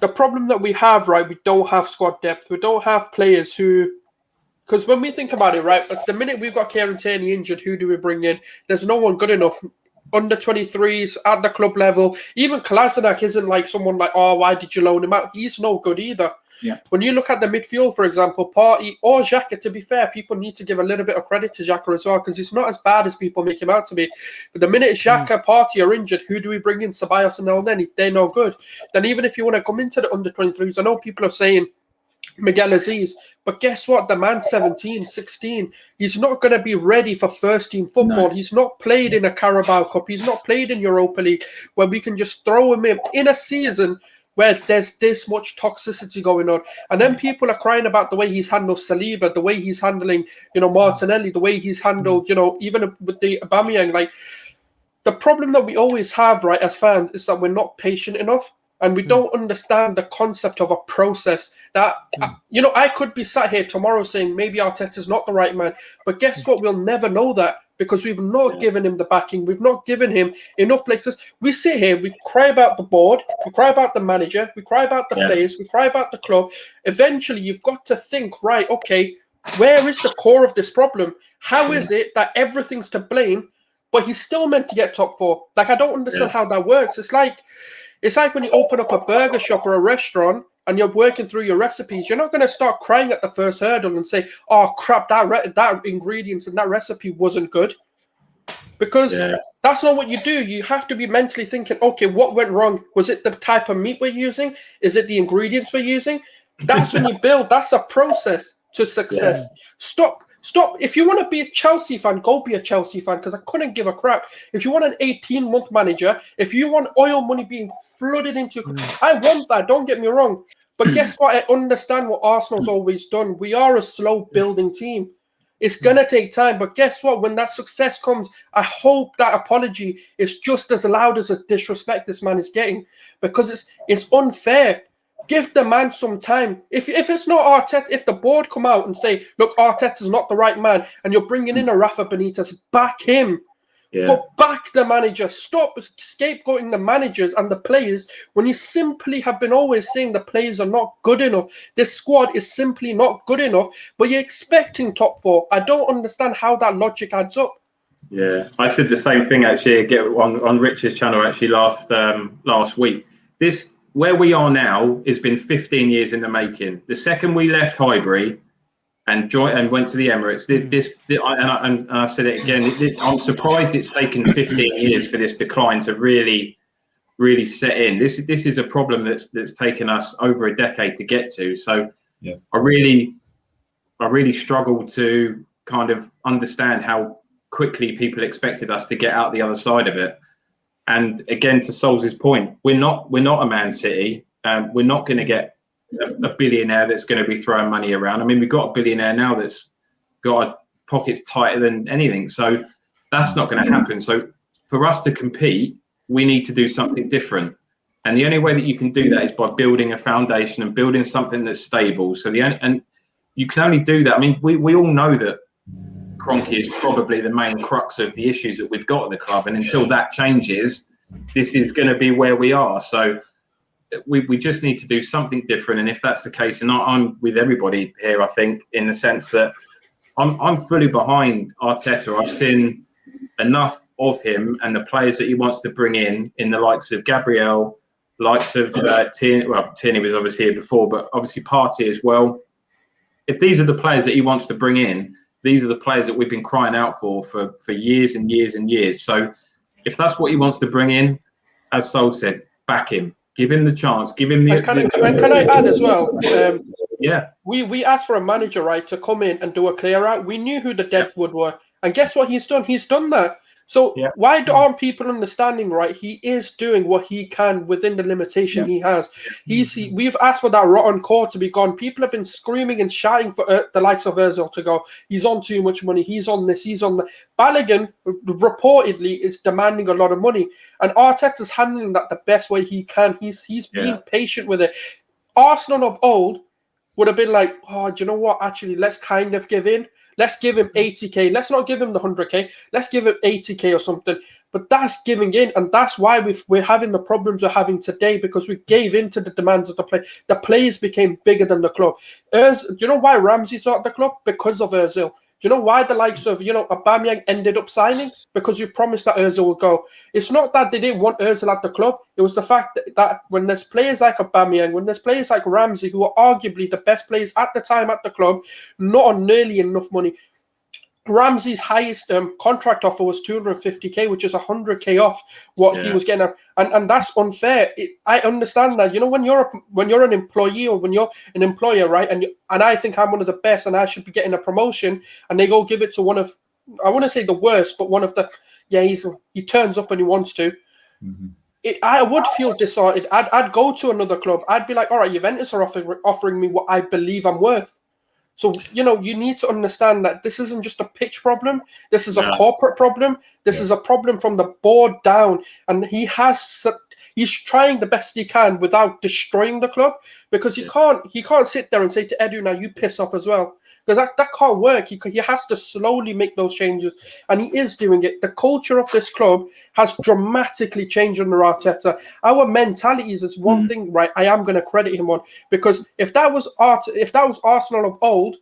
the problem that we have, right, we don't have squad depth. We don't have players who... Because when we think about it, right, at the minute we've got Kieran Tierney injured, who do we bring in? There's no one good enough. Under 23s, at the club level. Even Kolasinac isn't like someone like, oh, why did you loan him out? He's no good either. Yeah. When you look at the midfield, for example, Partey or Xhaka, to be fair, people need to give a little bit of credit to Xhaka as well, because he's not as bad as people make him out to be. But the minute Xhaka, Partey are injured, who do we bring in? Ceballos and El Neni? They're no good. Then even if you want to come into the under 23s, I know people are saying Miguel Aziz, but guess what? The man's 17, 16. He's not going to be ready for first team football. No. He's not played in a Carabao Cup. He's not played in Europa League, where we can just throw him in a season where there's this much toxicity going on. And then people are crying about the way he's handled Saliba, the way he's handling, Martinelli, the way he's handled, even with the Aubameyang. Like, the problem that we always have, right, as fans, is that we're not patient enough. And we don't understand the concept of a process that, I could be sat here tomorrow saying maybe Arteta's not the right man. But guess what? We'll never know that, because we've not given him the backing. We've not given him enough places. We sit here, we cry about the board, we cry about the manager, we cry about the players, we cry about the club. Eventually, you've got to think, right, okay, where is the core of this problem? How is it that everything's to blame, but he's still meant to get top 4? Like, I don't understand how that works. It's like when you open up a burger shop or a restaurant and you're working through your recipes, you're not going to start crying at the first hurdle and say, oh, crap, that ingredients and that recipe wasn't good. Because that's not what you do. You have to be mentally thinking, okay, what went wrong? Was it the type of meat we're using? Is it the ingredients we're using? That's when you build. That's a process to success. Stop. If you want to be a Chelsea fan, go be a Chelsea fan, because I couldn't give a crap. If you want an 18-month manager, if you want oil money being flooded into... I want that, don't get me wrong. But guess what? I understand what Arsenal's always done. We are a slow-building teim. It's going to take time. But guess what? When that success comes, I hope that apology is just as loud as the disrespect this man is getting, because it's unfair. Give the man some time. If it's not Arteta, if the board come out and say, look, Arteta's not the right man, and you're bringing in a Rafa Benitez, back him. Yeah. But back the manager. Stop scapegoating the managers and the players when you simply have been always saying the players are not good enough. This squad is simply not good enough, but you're expecting top 4. I don't understand how that logic adds up. Yeah, I said the same thing actually on Rich's channel actually last week. This where we are now has been 15 years in the making. The second we left Highbury and went to the Emirates, and I said it again. I'm surprised it's taken 15 years for this decline to really set in. This is a problem that's taken us over a decade to get to. So yeah. I really struggle to kind of understand how quickly people expected us to get out the other side of it. And again, to Sulz's point, we're not a Man City. We're not going to get a billionaire that's going to be throwing money around. I mean, we've got a billionaire now that's got our pockets tighter than anything. So that's not going to happen. So for us to compete, we need to do something different. And the only way that you can do that is by building a foundation and building something that's stable. And you can only do that. I mean, we all know that Kroenke is probably the main crux of the issues that we've got at the club. And until that changes, this is going to be where we are. So we just need to do something different. And if that's the case, and I'm with everybody here, I think, in the sense that I'm fully behind Arteta. I've seen enough of him and the players that he wants to bring in the likes of Gabriel, likes of Tierney. Well, Tierney was obviously here before, but obviously Partey as well. If these are the players that he wants to bring in, these are the players that we've been crying out for years and years and years. So if that's what he wants to bring in, as Sol said, back him. Give him the chance. Give him the. Can I add as well? Yeah. We asked for a manager, right, to come in and do a clear out. We knew who the deadwood were, and guess what he's done? He's done that. So why aren't people understanding, right? He is doing what he can within the limitation he has. We've asked for that rotten core to be gone. People have been screaming and shouting for the likes of Ozil to go. He's on too much money. He's on this. He's on that. Balogun reportedly is demanding a lot of money, and Arteta's handling that the best way he can. He's being patient with it. Arsenal of old would have been like, oh, do you know what? Actually, let's kind of give in. Let's give him 80k. Let's not give him the 100k. Let's give him 80k or something. But that's giving in, and that's why we're having the problems we're having today, because we gave in to the demands of the play. The players became bigger than the club. Do you know why Ramsey's not at the club? Because of Ozil. Do you know why the likes of, Aubameyang ended up signing? Because you promised that Ozil would go. It's not that they didn't want Ozil at the club. It was the fact that when there's players like Aubameyang, when there's players like Ramsey, who are arguably the best players at the time at the club, not on nearly enough money. Ramsey's highest contract offer was 250k, which is 100k off what he was getting. And that's unfair. I understand that. When you're an employee or when you're an employer, right? And I think I'm one of the best, and I should be getting a promotion, and they go give it to one of, I wouldn't say the worst, but one of the he turns up when he wants to. Mm-hmm. I would feel disheartened. I'd go to another club. I'd be like, all right, Juventus are offering me what I believe I'm worth. So, you need to understand that this isn't just a pitch problem. This is a corporate problem. This is a problem from the board down. And he's trying the best he can without destroying the club, because he can't sit there and say to Edu, now you piss off as well. Because that can't work. He has to slowly make those changes. And he is doing it. The culture of this club has dramatically changed under Arteta. Our mentalities is one thing, right? I am going to credit him on. Because if that was Arsenal of old,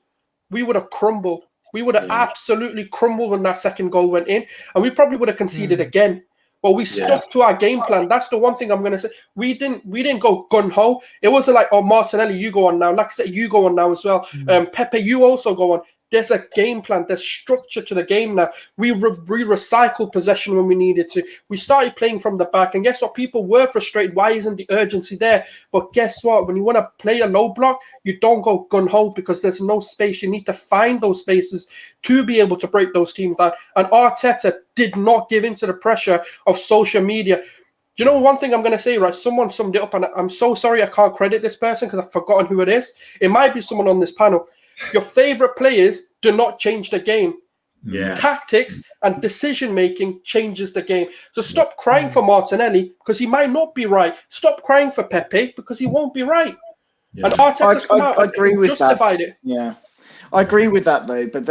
we would have crumbled. We would have absolutely crumbled when that second goal went in. And we probably would have conceded again. Well, we stuck to our game plan. That's the one thing I'm going to say. We didn't go gun-ho. It wasn't like, oh, Martinelli, you go on now. Like I said, you go on now as well. Pepe, you also go on. There's a game plan. There's structure to the game now. We recycled possession when we needed to. We started playing from the back. And guess what? People were frustrated. Why isn't the urgency there? But guess what? When you want to play a low block, you don't go gun-ho because there's no space. You need to find those spaces to be able to break those teams down. And Arteta did not give in to the pressure of social media. You know, one thing I'm going to say, right? Someone summed it up, and I'm so sorry I can't credit this person because I've forgotten who it is. It might be someone on this panel. Your favorite players do not change the game. Yeah. Tactics and decision-making changes the game. So stop crying for Martinelli because he might not be right. Stop crying for Pepe because he won't be right. Yeah. And Arteta's come out and justified it. Yeah. I agree with that, though. But,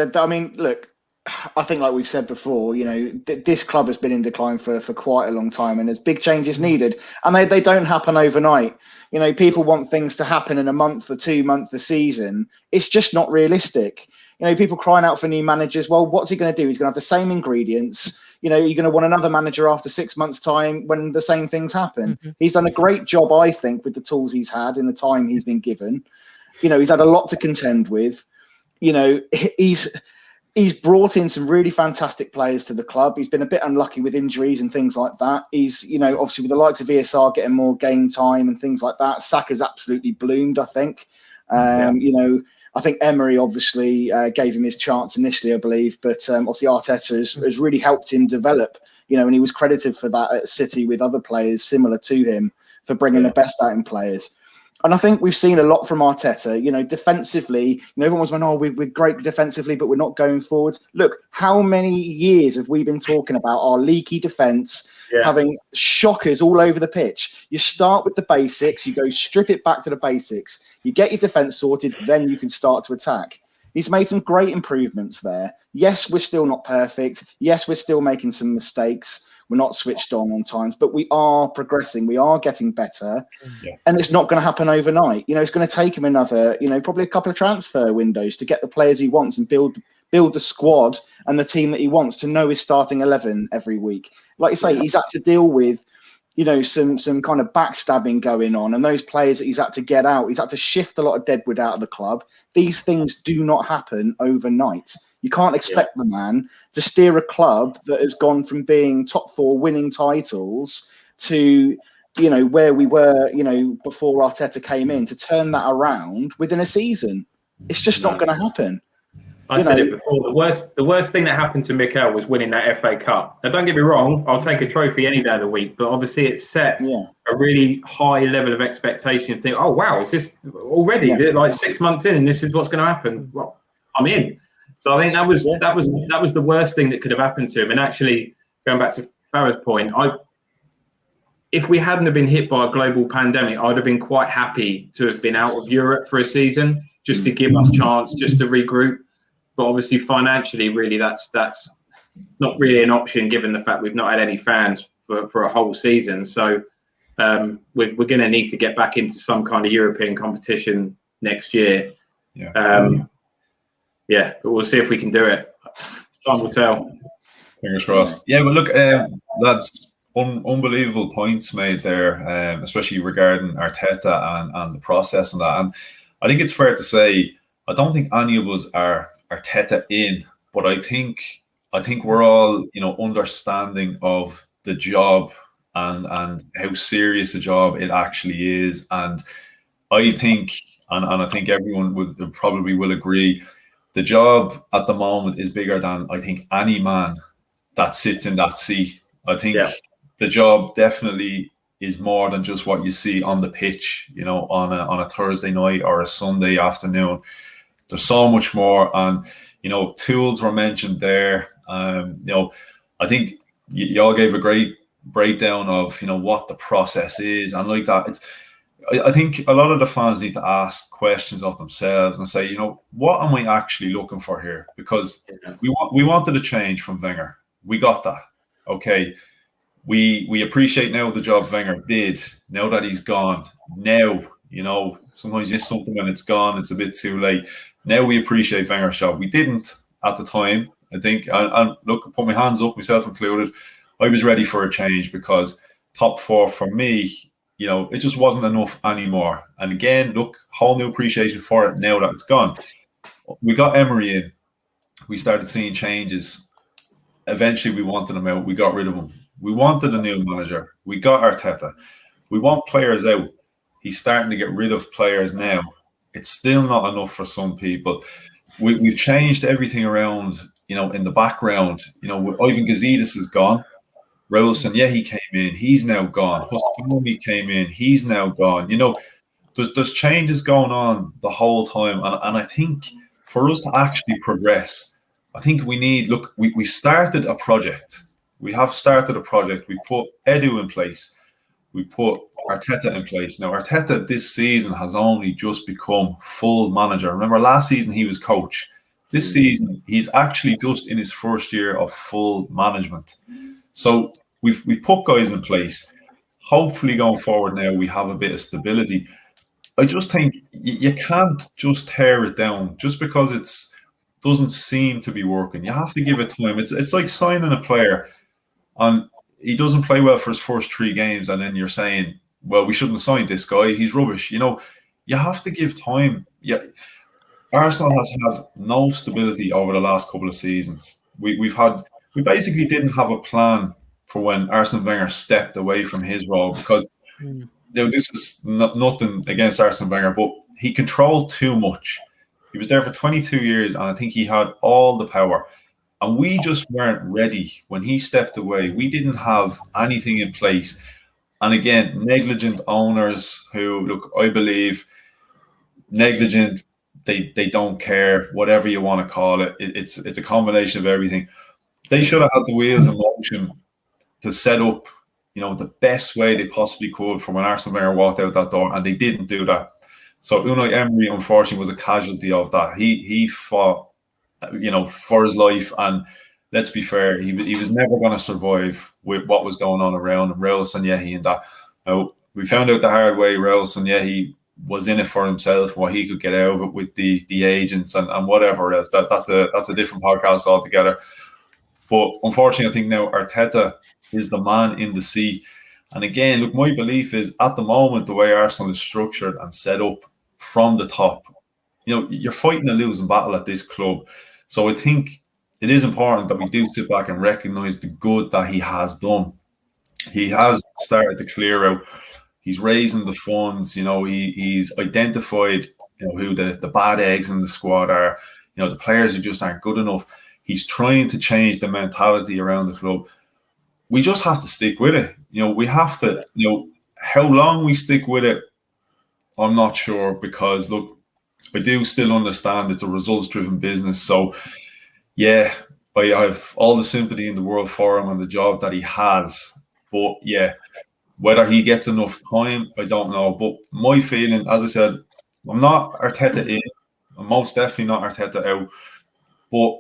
look, I think, like we've said before, this club has been in decline for quite a long time, and there's big changes needed, and they don't happen overnight. People want things to happen in a month or 2 months, a season. It's just not realistic. People crying out for new managers. Well, what's he going to do? He's going to have the same ingredients. You're going to want another manager after 6 months' time when the same things happen. Mm-hmm. He's done a great job, I think, with the tools he's had in the time he's been given. He's had a lot to contend with. He's brought in some really fantastic players to the club. He's been a bit unlucky with injuries and things like that. He's, obviously with the likes of ESR getting more game time and things like that. Saka's absolutely bloomed, I think. I think Emery obviously gave him his chance initially, I believe, but obviously Arteta has really helped him develop, and he was credited for that at City with other players similar to him for bringing the best out in players. And I think we've seen a lot from Arteta, defensively. Everyone's going, we're great defensively, but we're not going forwards. Look, how many years have we been talking about our leaky defence, having shockers all over the pitch? You start with the basics, you go strip it back to the basics, you get your defence sorted, then you can start to attack. He's made some great improvements there. Yes, we're still not perfect. Yes, we're still making some mistakes. We're not switched on times, but we are progressing. We are getting better, and it's not going to happen overnight. It's going to take him another, probably a couple of transfer windows to get the players he wants and build the squad and the team that he wants to know his starting 11 every week. Like you say, he's had to deal with, some kind of backstabbing going on, and those players that he's had to get out. He's had to shift a lot of deadwood out of the club. These things do not happen overnight. You can't expect the man to steer a club that has gone from being top 4 winning titles to, where we were, before Arteta came in, to turn that around within a season. It's just not going to happen. I said it before. The worst thing that happened to Mikel was winning that FA Cup. Now, don't get me wrong, I'll take a trophy any day of the week, but obviously it set a really high level of expectation. You think, oh wow, is this already like 6 months in, and this is what's going to happen? Well, I'm in. So I think that was the worst thing that could have happened to him. And actually, going back to Farah's point, if we hadn't have been hit by a global pandemic, I'd have been quite happy to have been out of Europe for a season, just to give us a chance, just to regroup. But obviously, financially, really, that's not really an option, given the fact we've not had any fans for a whole season. So we're going to need to get back into some kind of European competition next year. But we'll see if we can do it. Time will tell. Fingers crossed. Yeah, but look, that's unbelievable points made there, especially regarding Arteta and the process and that. And I think it's fair to say, I don't think any of us are Arteta in, but I think we're all, understanding of the job and how serious a job it actually is. And I think, and I think everyone would probably will agree, the job at the moment is bigger than I think any man that sits in that seat. I think the job definitely is more than just what you see on the pitch, on a Thursday night or a Sunday afternoon. There's so much more, and tools were mentioned there. I think you all gave a great breakdown of what the process is, and like that. I think a lot of the fans need to ask questions of themselves and say, what am I actually looking for here? Because we wanted a change from Wenger. We got that. Okay. We appreciate now the job Wenger did. Now that he's gone. Now, sometimes you miss something when it's gone. It's a bit too late. Now we appreciate Wenger's job. We didn't at the time, I think. And look, I put my hands up, myself included. I was ready for a change because top 4 for me, it just wasn't enough anymore. And again, look, whole new appreciation for it now that it's gone. We got Emery in. We started seeing changes. Eventually, we wanted him out. We got rid of him. We wanted a new manager. We got Arteta. We want players out. He's starting to get rid of players now. It's still not enough for some people. We've changed everything around, in the background. Ivan Gazidis is gone. Rowson, he came in. He's now gone. Hustanomi came in. He's now gone. There's changes going on the whole time. And I think for us to actually progress, I think we need, we started a project. We have started a project. We put Edu in place. We put Arteta in place. Now, Arteta this season has only just become full manager. Remember, last season he was coach. This season, he's actually just in his first year of full management. So we've put guys in place. Hopefully going forward now, we have a bit of stability. I just think you can't just tear it down just because it doesn't seem to be working. You have to give it time. It's like signing a player and he doesn't play well for his first 3 games, and then you're saying, well, we shouldn't have signed this guy. He's rubbish. You know, you have to give time. Yeah, Arsenal has had no stability over the last couple of seasons. We basically didn't have a plan for when Arsene Wenger stepped away from his role because you know, this is nothing against Arsene Wenger, but he controlled too much. He was there for 22 years, and I think he had all the power. And we just weren't ready when he stepped away. We didn't have anything in place. And again, negligent owners who, look, I believe negligent. They don't care, whatever you want to call it. It's a combination of everything. They should have had the wheels in motion to set up, you know, the best way they possibly could for when Arsene Wenger walked out that door, and they didn't do that. So Unai Emery, unfortunately, was a casualty of that. He fought, you know, for his life, and let's be fair, he was never going to survive with what was going on around him. Raul Sanyehi and that. Now, we found out the hard way. Raul Sanyehi was in it for himself, what he could get out of it with the agents and whatever else. That's a different podcast altogether. But unfortunately, I think now Arteta is the man in the sea. And again, look, my belief is at the moment, the way Arsenal is structured and set up from the top, you know, you're fighting a losing battle at this club. So I think it is important that we do sit back and recognise the good that he has done. He has started to clear out. He's raising the funds, you know, he's identified, you know, who the bad eggs in the squad are, you know, the players who just aren't good enough. He's trying to change the mentality around the club. We just have to stick with it. You know, we have to, you know, how long we stick with it, I'm not sure, because look, I do still understand it's a results-driven business. So, yeah, I have all the sympathy in the world for him and the job that he has. But yeah, whether he gets enough time, I don't know. But my feeling, as I said, I'm not Arteta in. I'm most definitely not Arteta out. But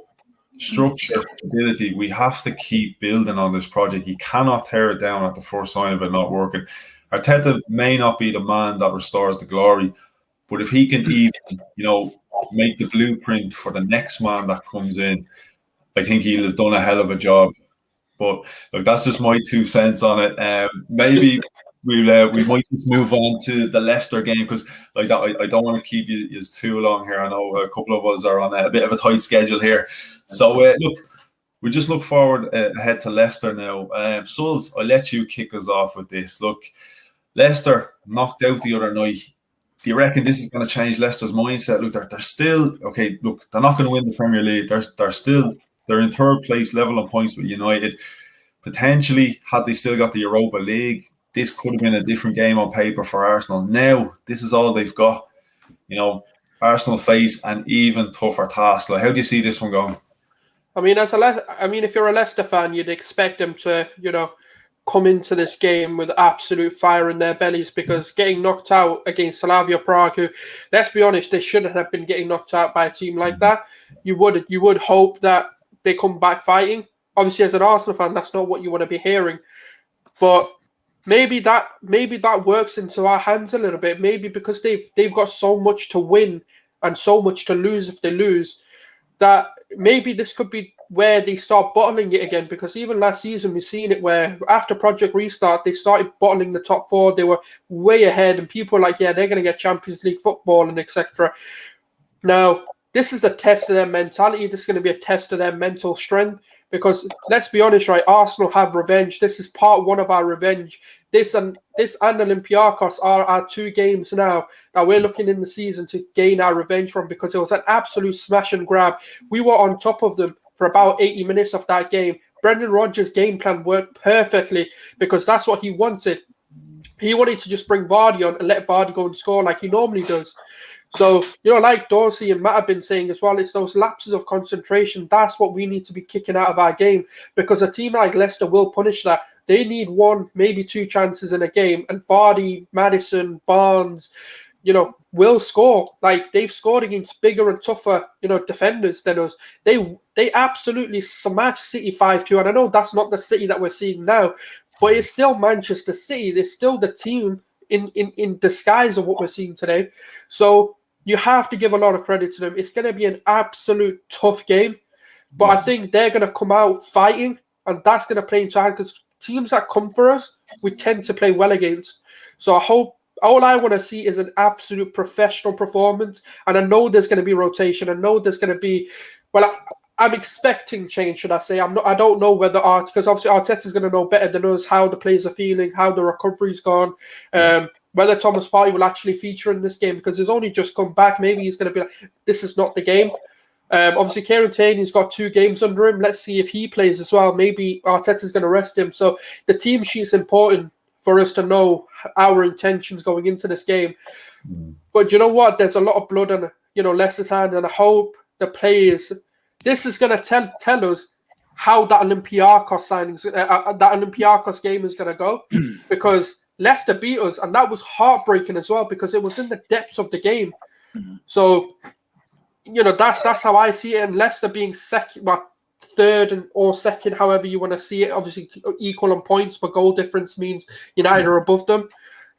structure, stability, we have to keep building on this project. You cannot tear it down at the first sign of it not working. Arteta may not be the man that restores the glory, but if he can even, you know, make the blueprint for the next man that comes in, I think he'll have done a hell of a job. But look, that's just my 2 cents on it. Maybe we might just move on to the Leicester game because like that, I don't want to keep you too long here. I know a couple of us are on a bit of a tight schedule here. So look, we just look forward ahead to Leicester now. Sulz, I'll let you kick us off with this. Look, Leicester knocked out the other night. Do you reckon this is going to change Leicester's mindset? Look, they're still okay. Look, they're not going to win the Premier League. They're in third place, level on points with United. Potentially, had they still got the Europa League, this could have been a different game on paper for Arsenal. Now, this is all they've got. You know, Arsenal face an even tougher task. Like, how do you see this one going? I mean, if you're a Leicester fan, you'd expect them to, you know, come into this game with absolute fire in their bellies because getting knocked out against Slavia Prague, who, let's be honest, they shouldn't have been getting knocked out by a team like that. You would hope that they come back fighting. Obviously, as an Arsenal fan, that's not what you want to be hearing. But maybe that works into our hands a little bit. Maybe because they've got so much to win and so much to lose if they lose, that maybe this could be where they start bottling it again. Because even last season, we've seen it where after Project Restart, they started bottling the top 4. They were way ahead, and people were like, yeah, they're going to get Champions League football and etc. Now, this is the test of their mentality. This is going to be a test of their mental strength. Because let's be honest, right? Arsenal have revenge. This is part 1 of our revenge. This and Olympiakos are our 2 games now that we're looking in the season to gain our revenge from, because it was an absolute smash and grab. We were on top of them for about 80 minutes of that game. Brendan Rodgers' game plan worked perfectly because that's what he wanted. He wanted to just bring Vardy on and let Vardy go and score like he normally does. So, you know, like Dawesy and Matt have been saying as well, it's those lapses of concentration. That's what we need to be kicking out of our game, because a team like Leicester will punish that. They need 1, maybe 2 chances in a game, and Vardy, Maddison, Barnes, will score. Like, they've scored against bigger and tougher, defenders than us. They absolutely smashed City 5-2. And I know that's not the City that we're seeing now, but it's still Manchester City. They're still the team in disguise of what we're seeing today. So you have to give a lot of credit to them. It's going to be an absolute tough game, but I think they're going to come out fighting, and that's going to play into hand, because teams that come for us, we tend to play well against. So I hope, all I want to see is an absolute professional performance, and I know there's going to be rotation. I know there's going to be, I'm expecting change, should I say. I don't know whether because obviously Arteta's going to know better than us how the players are feeling, how the recovery's gone, whether Thomas Partey will actually feature in this game, because he's only just come back. Maybe he's going to be like, this is not the game. Obviously, Kieran Tierney's got 2 games under him. Let's see if he plays as well. Maybe Arteta's going to rest him. So the team sheet's important for us to know our intentions going into this game. But you know what? There's a lot of blood on Leicester's hand, and I hope the players. This is going to tell us how that Olympiakos that Olympiakos game is going to go, because Leicester beat us, and that was heartbreaking as well, because it was in the depths of the game. So, that's how I see it. And Leicester being second, third or second, however you want to see it, obviously equal on points, but goal difference means United are above them.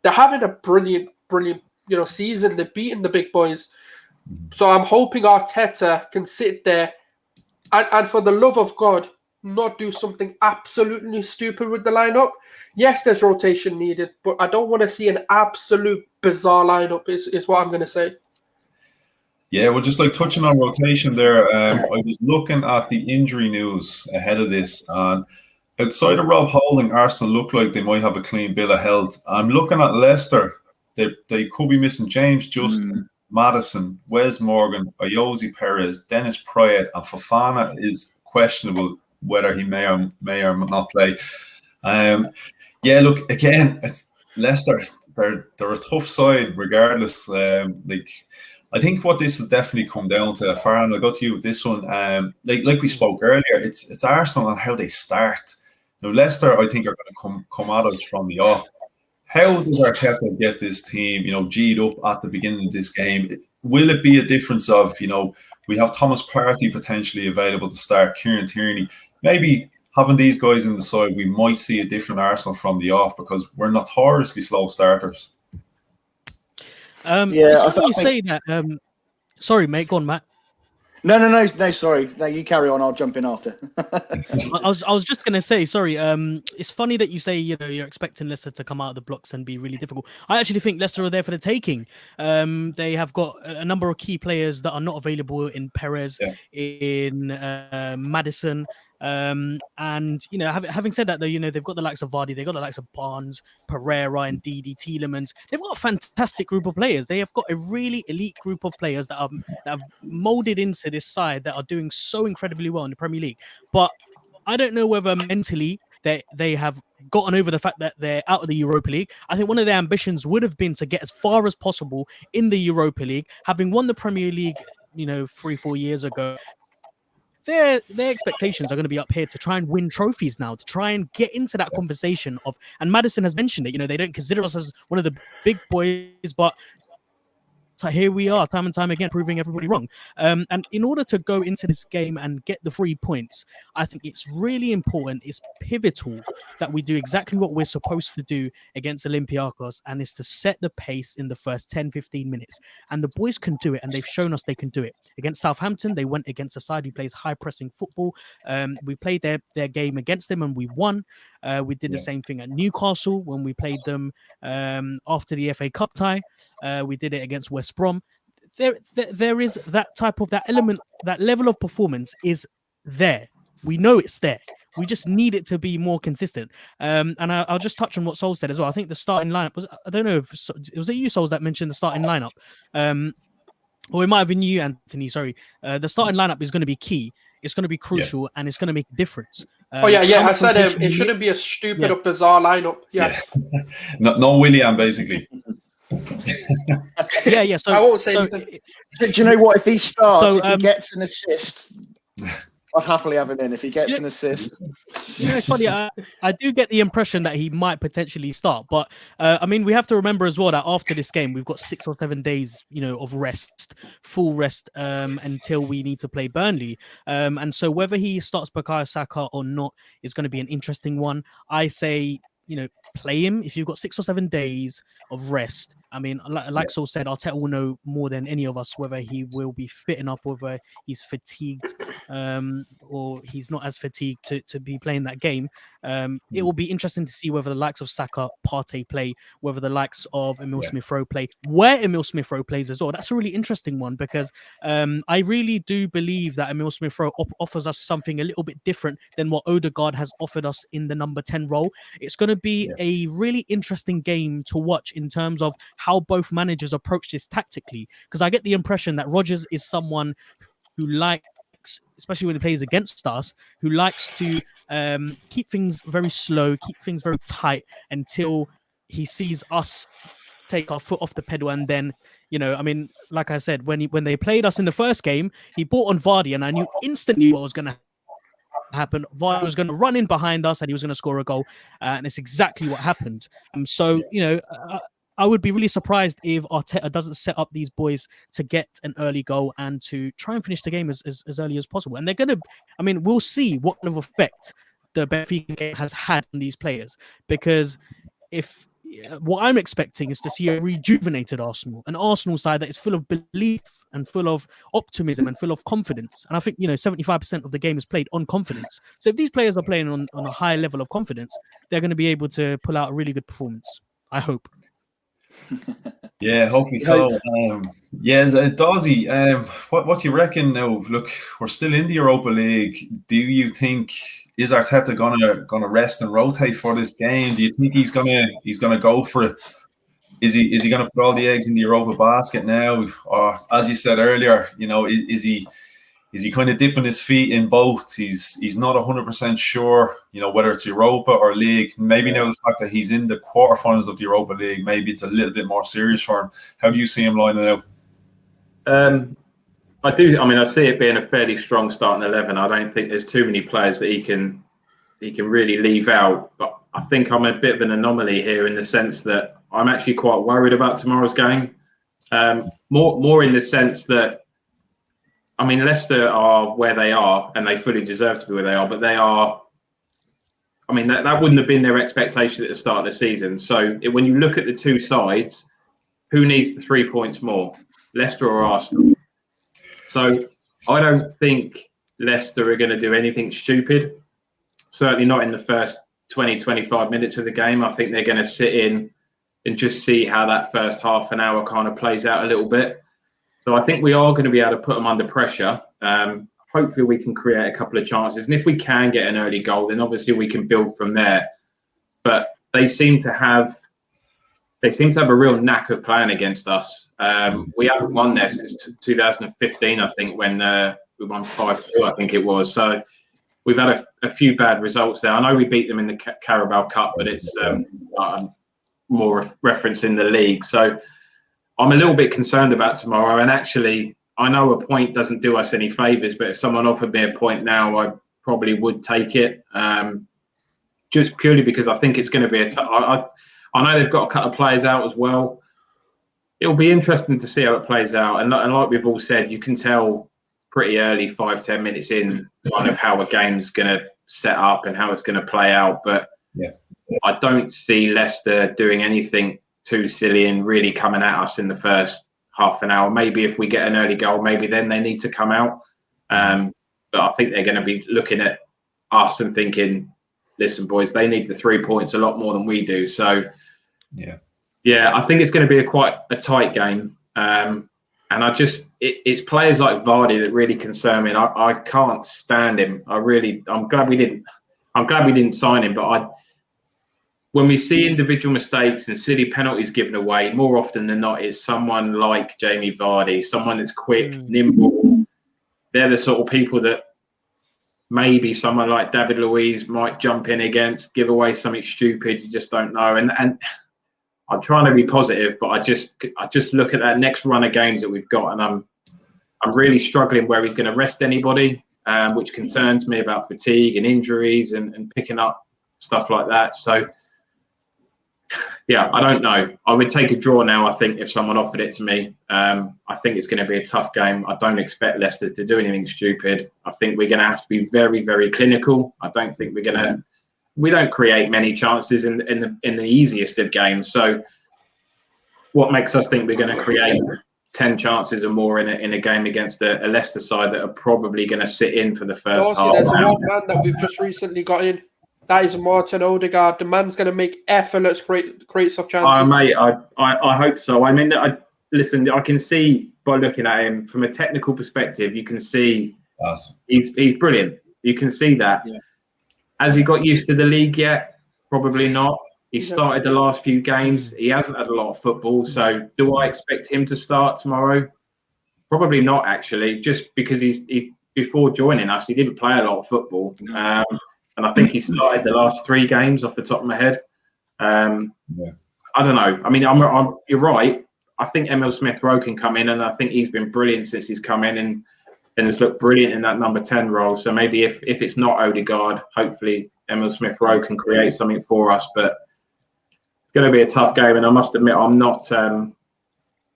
They're having a brilliant, season. They're beating the big boys. So I'm hoping Arteta can sit there and for the love of God, not do something absolutely stupid with the lineup. Yes, there's rotation needed, but I don't want to see an absolute bizarre lineup, is what I'm going to say. Yeah, well, just like touching on rotation there, I was looking at the injury news ahead of this, and outside of Rob Holding, Arsenal look like they might have a clean bill of health. I'm looking at Leicester. They could be missing James Justin, Maddison, Wes Morgan, Ayoze Perez, Dennis Pryor, and Fofana is questionable whether he may or not play. Look, again, it's Leicester. They're a tough side regardless. I think what this has definitely come down to, Farhan, I'll go to you with this one. Like we spoke earlier, it's Arsenal and how they start. Leicester, I think, are going to come at us from the off. How does Arteta get this team, G'd up at the beginning of this game? Will it be a difference of, we have Thomas Partey potentially available to start, Kieran Tierney, maybe having these guys in the side, we might see a different Arsenal from the off, because we're notoriously slow starters. I think you say that. Sorry, mate. Go on, Matt. No. Sorry. No, you carry on. I'll jump in after. I was just gonna say, sorry. It's funny that you say you're expecting Leicester to come out of the blocks and be really difficult. I actually think Leicester are there for the taking. They have got a number of key players that are not available in Perez, in Maddison. And having said that, though, they've got the likes of Vardy, they've got the likes of Barnes, Pereira, and Didi Tielemans. They've got a fantastic group of players. They have got a really elite group of players that have molded into this side that are doing so incredibly well in the Premier League. But I don't know whether mentally they have gotten over the fact that they're out of the Europa League. I think one of their ambitions would have been to get as far as possible in the Europa League, having won the Premier League, 3-4 years ago. Their expectations are going to be up here to try and win trophies now, to try and get into that conversation of, and Maddison has mentioned it, they don't consider us as one of the big boys, but here we are time and time again proving everybody wrong. And in order to go into this game and get the 3 points, I think it's really important, it's pivotal that we do exactly what we're supposed to do against Olympiakos, and is to set the pace in the first 10-15 minutes. And the boys can do it, and they've shown us they can do it. Against Southampton, they went against a side who plays high-pressing football. We played their game against them and we won. We did the same thing at Newcastle when we played them after the FA Cup tie. We did it against West Brom. There is that element, that level of performance is there. We know it's there. We just need it to be more consistent. And I'll just touch on what Sulz said as well. I think the starting lineup was, I don't know if was it you, Sulz, that mentioned the starting lineup. Or it might have been you, Anthony. Sorry. The starting lineup is going to be key. It's going to be crucial, and it's going to make a difference. I said it shouldn't be a stupid or bizarre lineup. Yeah. No Willian, basically. Yeah. So I won't say anything. Do you know what? If he starts, if he gets an assist, I'd happily have him in. If he gets an assist, It's funny. I do get the impression that he might potentially start, but I mean, we have to remember as well that after this game, we've got 6 or 7 days, of rest, full rest, until we need to play Burnley. And so whether he starts Bukayo Saka or not is going to be an interesting one. I say, play him if you've got 6 or 7 days of rest. I mean, like Saul said, Arteta will know more than any of us whether he will be fit enough, whether he's fatigued, or he's not as fatigued to be playing that game. It will be interesting to see whether the likes of Saka, Partey play, whether the likes of Emil Smith-Rowe play, where Emil Smith-Rowe plays as well. That's a really interesting one because I really do believe that Emil Smith-Rowe offers us something a little bit different than what Odegaard has offered us in the number 10 role. It's going to be a really interesting game to watch in terms of how both managers approach this tactically, because I get the impression that Rodgers is someone who likes, especially when he plays against us, who likes to keep things very slow, keep things very tight until he sees us take our foot off the pedal. And then, I mean, like I said, when they played us in the first game, he brought on Vardy, and I knew instantly what was going to happen. Vardy was going to run in behind us and he was going to score a goal, and it's exactly what happened. So, I would be really surprised if Arteta doesn't set up these boys to get an early goal and to try and finish the game as early as possible. And they're going to, we'll see what kind of effect the Benfica game has had on these players, because what I'm expecting is to see a rejuvenated Arsenal, an Arsenal side that is full of belief and full of optimism and full of confidence. And I think, 75% of the game is played on confidence. So if these players are playing on a high level of confidence, they're going to be able to pull out a really good performance, I hope. Yeah, hopefully so. Dawsy, what do you reckon now? Look, we're still in the Europa League. Do you think is Arteta gonna rest and rotate for this game? Do you think he's gonna go for it? Is he gonna put all the eggs in the Europa basket now? Or as you said earlier, is he kind of dipping his feet in both? He's not 100% sure, whether it's Europa or League. Maybe now the fact that he's in the quarterfinals of the Europa League, maybe it's a little bit more serious for him. How do you see him lining out? I do. I see it being a fairly strong starting 11. I don't think there's too many players that he can really leave out. But I think I'm a bit of an anomaly here in the sense that I'm actually quite worried about tomorrow's game. More in the sense that, Leicester are where they are, and they fully deserve to be where they are. But they are. That wouldn't have been their expectation at the start of the season. So when you look at the two sides, who needs the 3 points more, Leicester or Arsenal? So I don't think Leicester are going to do anything stupid. Certainly not in the first 20, 25 minutes of the game. I think they're going to sit in and just see how that first half an hour kind of plays out a little bit. So I think we are going to be able to put them under pressure. Hopefully we can create a couple of chances. And if we can get an early goal, then obviously we can build from there. But they seem to have a real knack of playing against us. We haven't won there since 2015, I think, when we won 5-2, I think it was. So we've had a few bad results there. I know we beat them in the Carabao Cup, but it's more referencing the league. So I'm a little bit concerned about tomorrow. And actually, I know a point doesn't do us any favours, but if someone offered me a point now, I probably would take it. Just purely because I think it's going to be I know they've got a couple of players out as well. It'll be interesting to see how it plays out. And like we've all said, you can tell pretty early, 5-10 minutes in, kind of how a game's going to set up and how it's going to play out. But I don't see Leicester doing anything too silly and really coming at us in the first half an hour. Maybe if we get an early goal, maybe then they need to come out. But I think they're going to be looking at us and thinking, listen, boys, they need the 3 points a lot more than we do. So, I think it's going to be quite a tight game. And it's players like Vardy that really concern me. And I can't stand him. I'm glad we didn't sign him. But when we see individual mistakes and silly penalties given away, more often than not, it's someone like Jamie Vardy, someone that's quick, nimble. They're the sort of people that maybe someone like David Luiz might jump in against, give away something stupid. You just don't know. And I'm trying to be positive, but I just look at that next run of games that we've got, and I'm really struggling where he's going to rest anybody. which concerns me about fatigue and injuries and picking up stuff like that. So, yeah, I don't know. I would take a draw now, I think, if someone offered it to me. I think it's going to be a tough game. I don't expect Leicester to do anything stupid. I think we're going to have to be very, very clinical. I don't think we're going to... We don't create many chances in the easiest of games. So what makes us think we're going to create 10 chances or more in a game against a Leicester side that are probably going to sit in for the first Dawsy, half? there's one man that we've just recently got in. That is Martin Odegaard. The man's going to make effortless creates of chances. Mate, I hope so. I mean, listen, I can see by looking at him from a technical perspective, you can see he's brilliant. You can see that. Yeah. Has he got used to the league yet? Probably not. He started the last few games. He hasn't had a lot of football. So do I expect him to start tomorrow? Probably not, actually, just because he before joining us, he didn't play a lot of football. And I think he started the last 3 games off the top of my head. I don't know. I mean, you're right. I think Emil Smith-Rowe can come in, and I think he's been brilliant since he's come in and has looked brilliant in that number 10 role. So maybe if it's not Odegaard, hopefully Emil Smith-Rowe can create something for us. But it's going to be a tough game, and I must admit I'm not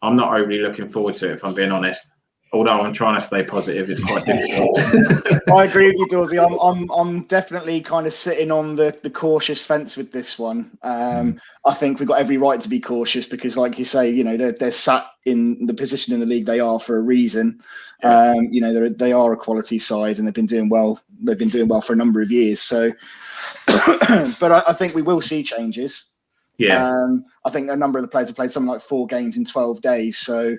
overly looking forward to it, if I'm being honest. Although I'm trying to stay positive, it's quite difficult. I agree with you, Dawsy. I'm definitely kind of sitting on the cautious fence with this one. I think we've got every right to be cautious because, like you say, you know, they're sat in the position in the league they are for a reason. You know, they are a quality side and they've been doing well. They've been doing well for a number of years. So, but I think we will see changes. Yeah. I think a number of the players have played something like 4 games in 12 days. So,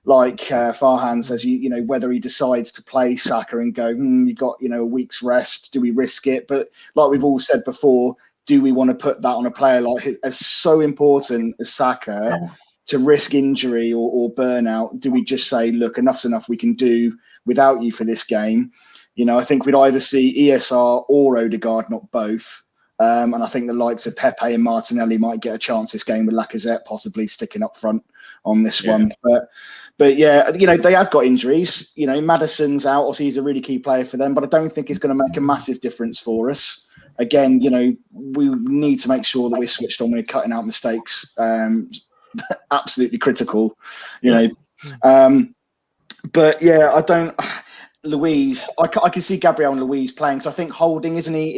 like Farhan says, you know, whether he decides to play Saka and go, you got, you know, a week's rest, do we risk it? But like we've all said before, do we want to put that on a player like as so important as Saka to risk injury or burnout? Do we just say, look, enough's enough, we can do without you for this game? You know, I think we'd either see ESR or Odegaard, not both. And I think the likes of Pepe and Martinelli might get a chance this game with Lacazette possibly sticking up front on this one. But yeah, you know, they have got injuries. You know, Maddison's out, obviously he's a really key player for them, but I don't think it's going to make a massive difference for us. Again, you know, we need to make sure that we're switched on when we're cutting out mistakes. Absolutely critical, you know. But yeah, I don't... Louise, I can see Gabriel and Louise playing. So I think Holding, isn't he?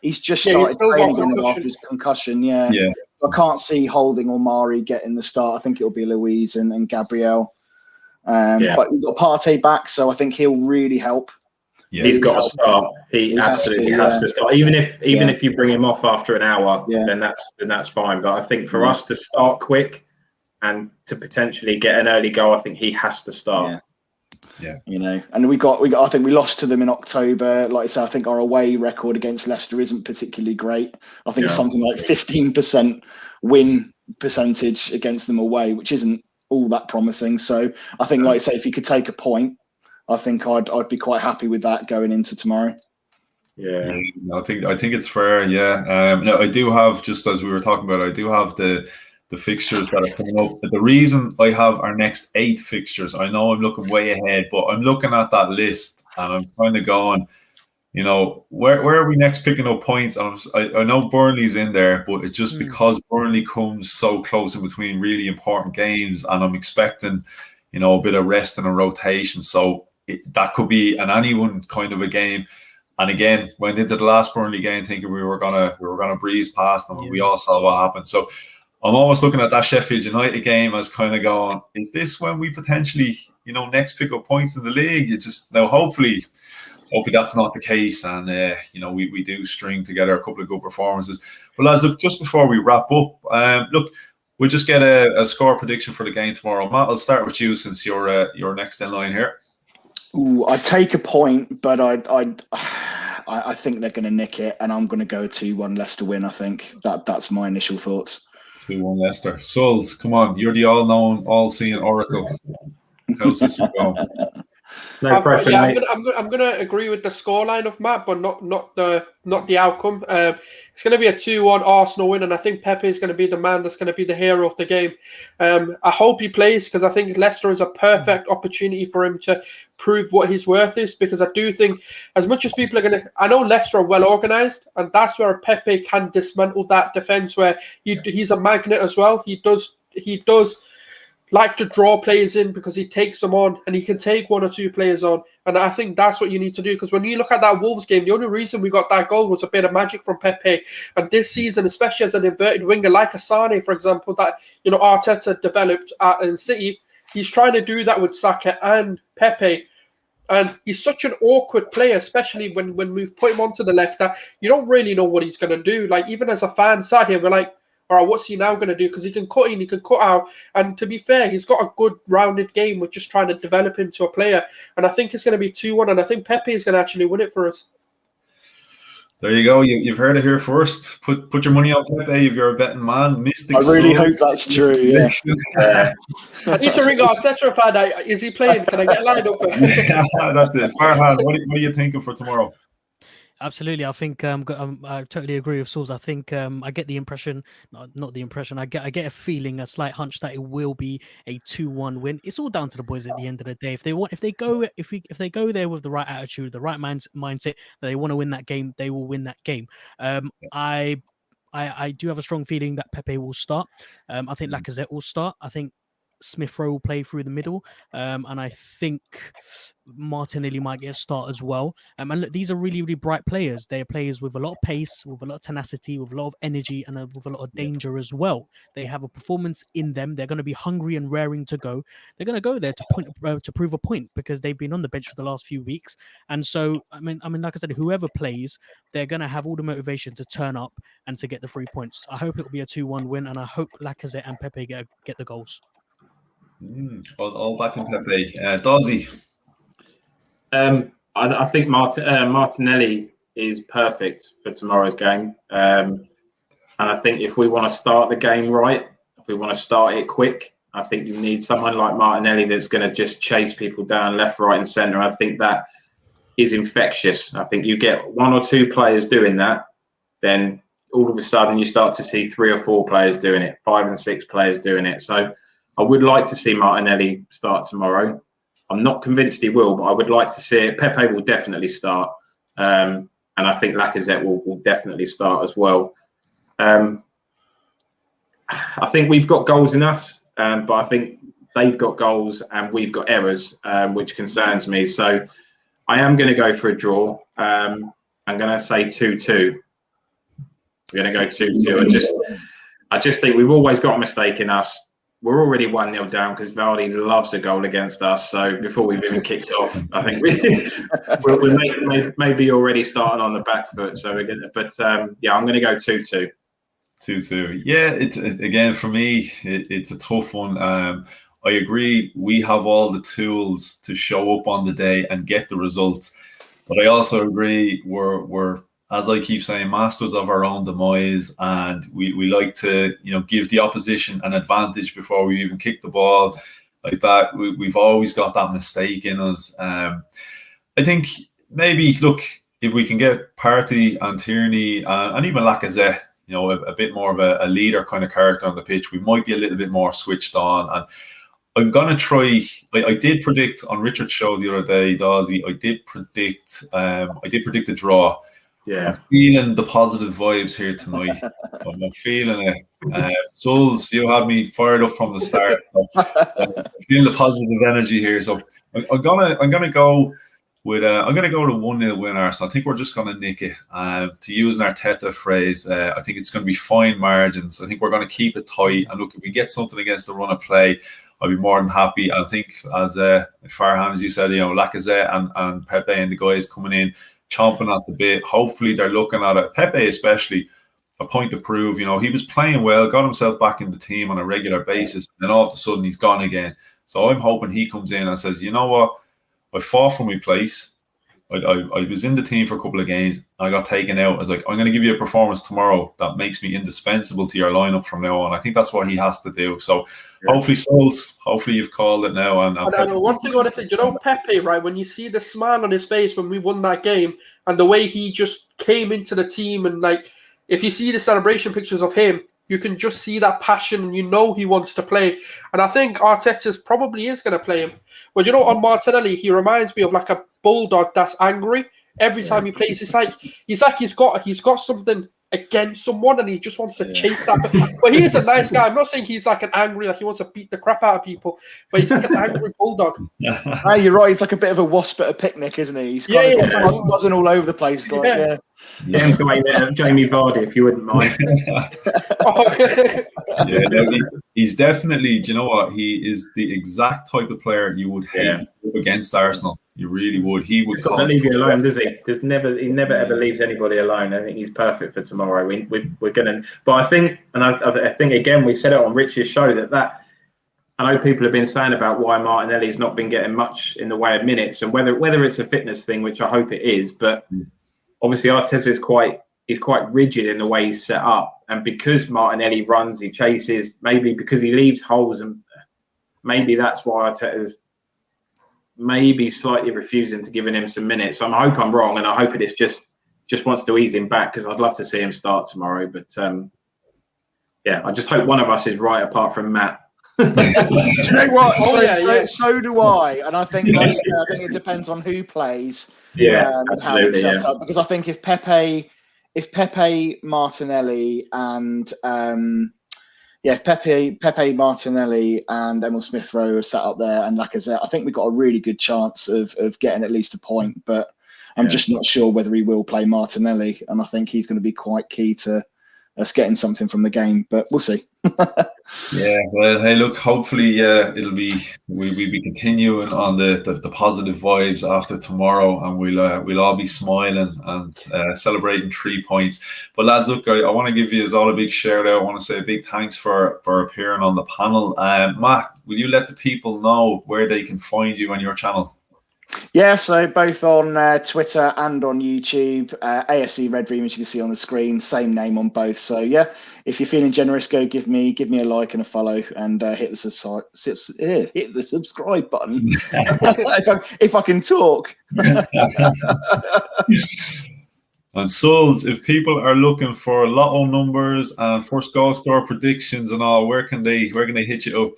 He's just started playing again after his concussion. Yeah. I can't see Holding or Mari getting the start. I think it'll be Louise and Gabriel. But we've got Partey back, so I think he'll really help. Yeah. He's got to start. He absolutely has to start. Even if you bring him off after an hour, then that's fine. But I think for us to start quick and to potentially get an early goal, I think he has to start. Yeah, you know, and we got. I think we lost to them in October. Like I said, I think our away record against Leicester isn't particularly great. I think it's something like 15% win percentage against them away, which isn't all that promising. So I think, like I say, if you could take a point, I think I'd be quite happy with that going into tomorrow. Yeah, I think it's fair. Yeah, no, I do have, just as we were talking about, I do have the fixtures that are coming up. The reason I have our next 8 fixtures, I know I'm looking way ahead, but I'm looking at that list and I'm kind of going, you know, where are we next picking up points? And I know Burnley's in there, but it's just because Burnley comes so close in between really important games, and I'm expecting, you know, a bit of rest and a rotation. So that could be an anyone kind of a game. And again, went into the last Burnley game thinking we were gonna breeze past them, and we all saw what happened. So I'm almost looking at that Sheffield United game as kind of going, is this when we potentially, you know, next pick up points in the league? You just now, hopefully that's not the case, and you know, we do string together a couple of good performances. But lads, look, just before we wrap up, look, we'll just get a score prediction for the game tomorrow. Matt, I'll start with you since you're next in line here. Ooh, I take a point, but I think they're going to nick it, and I'm going to go 2-1 Leicester win. I think that's my initial thoughts. 2-1 Leicester. Sulz, come on, you're the all-known, all-seeing oracle. How's this one going? No pressure, yeah, mate. I'm gonna agree with the scoreline of Matt, but not the outcome. It's gonna be a 2-1 Arsenal win, and I think Pepe is gonna be the man that's gonna be the hero of the game. I hope he plays because I think Leicester is a perfect opportunity for him to prove what his worth is. Because I do think, as much as people are gonna, I know Leicester are well organised, and that's where Pepe can dismantle that defence. Where he's a magnet as well. He does like to draw players in because he takes them on, and he can take 1 or 2 players on. And I think that's what you need to do, because when you look at that Wolves game, the only reason we got that goal was a bit of magic from Pepe. And this season, especially as an inverted winger like Asane, for example, that Arteta developed in City, he's trying to do that with Saka and Pepe. And he's such an awkward player, especially when we've put him onto the left, that you don't really know what he's going to do. Like, even as a fan sat here, we're like, all right, what's he now going to do? Because he can cut in, he can cut out. And to be fair, he's got a good rounded game. We're just trying to develop him to a player. And I think it's going to be 2-1. And I think Pepe is going to actually win it for us. There you go. You've heard it here first. Put your money on Pepe if you're a betting man. Mystic. I really hope that's true. Yeah. I need to ring our Tetra fan. Is he playing? Can I get lined up? Yeah, that's it. Farhan, what are you thinking for tomorrow? Absolutely, I think I totally agree with Sulz. I think I get the impression, not the impression. I get a feeling, a slight hunch that it will be a 2-1 win. It's all down to the boys at the end of the day. If they go there with the right attitude, the right mindset, that they want to win that game, they will win that game. I do have a strong feeling that Pepe will start. I think Lacazette will start. I think Smith Rowe will play through the middle, and I think Martinelli might get a start as well. And look, these are really, really bright players. They are players with a lot of pace, with a lot of tenacity, with a lot of energy, and with a lot of danger as well. They have a performance in them. They're going to be hungry and raring to go. They're going to go there to prove a point, because they've been on the bench for the last few weeks. And so, I mean, like I said, whoever plays, they're going to have all the motivation to turn up and to get the 3 points. I hope it will be a 2-1 win, and I hope Lacazette and Pepe get the goals. All back in Pepe. Dawesy. I think Martinelli is perfect for tomorrow's game. And I think if we want to start the game right, if we want to start it quick, I think you need someone like Martinelli that's going to just chase people down left, right, and centre. I think that is infectious. I think you get 1 or 2 players doing that, then all of a sudden you start to see 3 or 4 players doing it, 5 and 6 players doing it. So I would like to see Martinelli start tomorrow. I'm not convinced he will, but I would like to see it. Pepe will definitely start. And I think Lacazette will definitely start as well. I think we've got goals in us, but I think they've got goals and we've got errors, which concerns me. So I am going to go for a draw. I'm going to say 2-2. We're going to go 2-2. I just think we've always got a mistake in us. We're already 1-0 down because Vardy loves a goal against us. So before we've even kicked off, I think we're maybe already starting on the back foot. So we're going to, but yeah, I'm going to go 2-2. 2-2. Yeah, it's again for me, it's a tough one. I agree. We have all the tools to show up on the day and get the results, but I also agree we're as I keep saying, masters of our own demise, and we like to, give the opposition an advantage before we even kick the ball like that. We've always got that mistake in us. I think maybe, look, if we can get Partey and Tierney and even Lacazette, a bit more of a leader kind of character on the pitch, we might be a little bit more switched on. And I'm going to try, I did predict on Richard's show the other day, Dawsy, I did predict a draw. Yeah, I'm feeling the positive vibes here tonight. I'm feeling it. Sulz, you had me fired up from the start. I'm feeling the positive energy here. So I'm gonna go with I'm gonna go to 1-0 winner. So I think we're just gonna nick it. To use an Arteta phrase, I think it's gonna be fine margins. I think we're gonna keep it tight. And look, if we get something against the run of play, I'll be more than happy. I think as Farhan, as you said, Lacazette and Pepe and the guys coming in, chomping at the bit. Hopefully they're looking at it. Pepe especially, a point to prove. He was playing well, got himself back in the team on a regular basis, and then all of a sudden he's gone again. So I'm hoping he comes in and says, you know what, I fought for my place. I was in the team for a couple of games. I got taken out. I was like, I'm going to give you a performance tomorrow that makes me indispensable to your lineup from now on. I think that's what he has to do. So hopefully, Sulz, hopefully you've called it now. And one thing I want to say, you know, Pepe, right? When you see the smile on his face when we won that game, and the way he just came into the team, and like, if you see the celebration pictures of him, you can just see that passion, and you know he wants to play. And I think Arteta's probably is going to play him. But you know, on Martinelli, he reminds me of like a bulldog that's angry every time he plays. He's like he's got something against someone, and he just wants to chase that. But he is a nice guy. I'm not saying he's like an angry, like he wants to beat the crap out of people, but he's like an angry bulldog. No, you're right. He's like a bit of a wasp at a picnic, isn't he? He's kind of buzzing all over the place. Like, Get him to wait Jamie Vardy, if you wouldn't mind. He's definitely, do you know what? He is the exact type of player you would hate against Arsenal. You really would. He doesn't leave you alone, does he? He never ever leaves anybody alone. I think he's perfect for tomorrow. We're gonna, but I think again, we said it on Rich's show that I know people have been saying about why Martinelli's not been getting much in the way of minutes, and whether it's a fitness thing, which I hope it is, but obviously Arteta is quite rigid in the way he's set up, and because Martinelli runs, he chases, maybe because he leaves holes, and maybe that's why Arteta's maybe slightly refusing to giving him some minutes. I hope I'm wrong, and I hope it is just wants to ease him back, because I'd love to see him start tomorrow. But I just hope one of us is right, apart from Matt. Do you know what? So do I, and I think I think it depends on who plays. And how it's set up. Because I think if Pepe, Martinelli, and if Pepe, Martinelli, and Emil Smith Rowe are set up there, and Lacazette, I think we've got a really good chance of getting at least a point. But I'm just not sure whether he will play Martinelli, and I think he's going to be quite key to us getting something from the game. But we'll see. Well, hey, look, hopefully we'll be continuing on the positive vibes after tomorrow, and we'll all be smiling and celebrating 3 points. But lads, look, I want to give you all a big shout out. I want to say a big thanks for appearing on the panel. Matt, will you let the people know where they can find you on your channel? Yeah, so both on Twitter and on YouTube, AFC Red Room, as you can see on the screen, same name on both. So yeah, if you're feeling generous, go give me a like and a follow, and hit the subscribe button if I can talk. And Sulz, if people are looking for lotto numbers and first goal score predictions and all, where can they hit you up?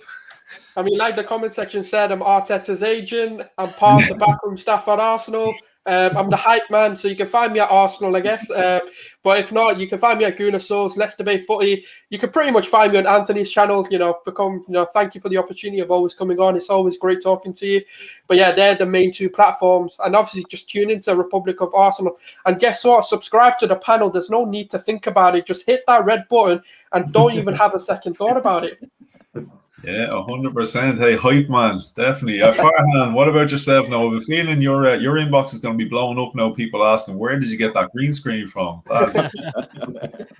I mean, like the comment section said, I'm Arteta's agent. I'm part of the backroom staff at Arsenal. I'm the hype man, so you can find me at Arsenal, I guess. But if not, you can find me at Gooner Sulz, Leicester Bay Footy. You can pretty much find me on Anthony's channel. Thank you for the opportunity of always coming on. It's always great talking to you. But yeah, they're the main two platforms. And obviously, just tune into Republic of Arsenal. And guess what? Subscribe to the panel. There's no need to think about it. Just hit that red button and don't even have a second thought about it. Yeah, 100%. Hey, hype man, definitely. Farhan, what about yourself now? I have a feeling your inbox is going to be blowing up now. People asking, where did you get that green screen from?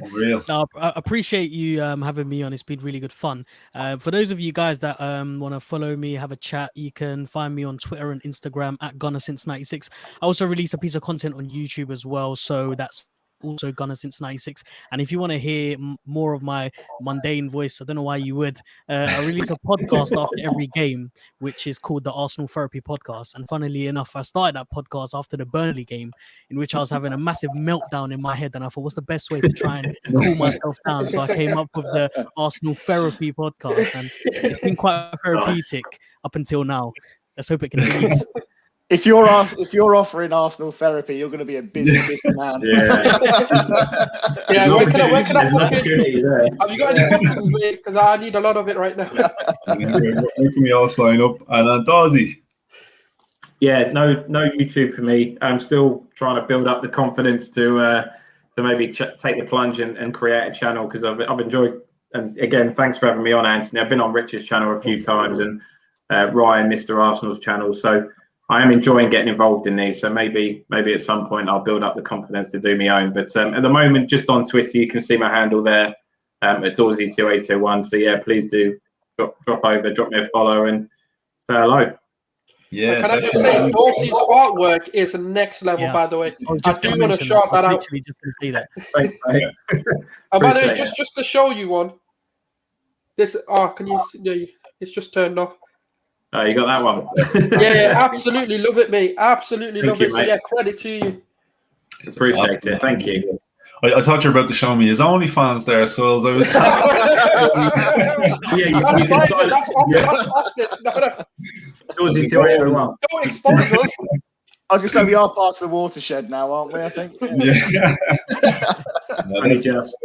Unreal. No, I appreciate you having me on. It's been really good fun. For those of you guys that want to follow me, have a chat, you can find me on Twitter and Instagram at Gunner Since 96. I also release a piece of content on YouTube as well, so that's also Gunner Since 96. And if you want to hear more of my mundane voice, I don't know why you would, I release a podcast after every game, which is called the Arsenal Therapy Podcast. And funnily enough, I started that podcast after the Burnley game, in which I was having a massive meltdown in my head, and I thought, what's the best way to try and cool myself down? So I came up with the Arsenal Therapy Podcast, and it's been quite therapeutic up until now. Let's hope it continues. If you're offering Arsenal therapy, you're going to be a busy man. Where can I book it? Have you got any bookings, mate? Because I need a lot of it right now. Where can we all sign up? And Dawesy? Yeah, no YouTube for me. I'm still trying to build up the confidence to maybe take the plunge and create a channel, because I've enjoyed. And again, thanks for having me on, Anthony. I've been on Rich's channel a few times, and Ryan, Mr. Arsenal's channel. So I am enjoying getting involved in these, so maybe at some point I'll build up the confidence to do my own. But at the moment, just on Twitter, you can see my handle there at Dawesy2801. So yeah, please do drop over, drop me a follow, and say hello. Yeah, Can I just say, Dawsy's artwork is next level, by the way. I do want to shout that out. Literally just going to say that. Thanks, mate. And by the way, Appreciate just to show you one, this, can you see? Yeah, it's just turned off. Oh, you got that one. Yeah, absolutely love it, mate. Absolutely Thank love you, it. So mate. yeah, credit to you. Appreciate it. Thank you. I thought you were about to show me his OnlyFans there, Sulz. I was. Yeah, you That's can private. sign That's it. off. Yeah. That's off this. No. Dawsy to everyone. Don't expose us. I was going to say we are past the watershed now, aren't we? I think. Yeah. Only just.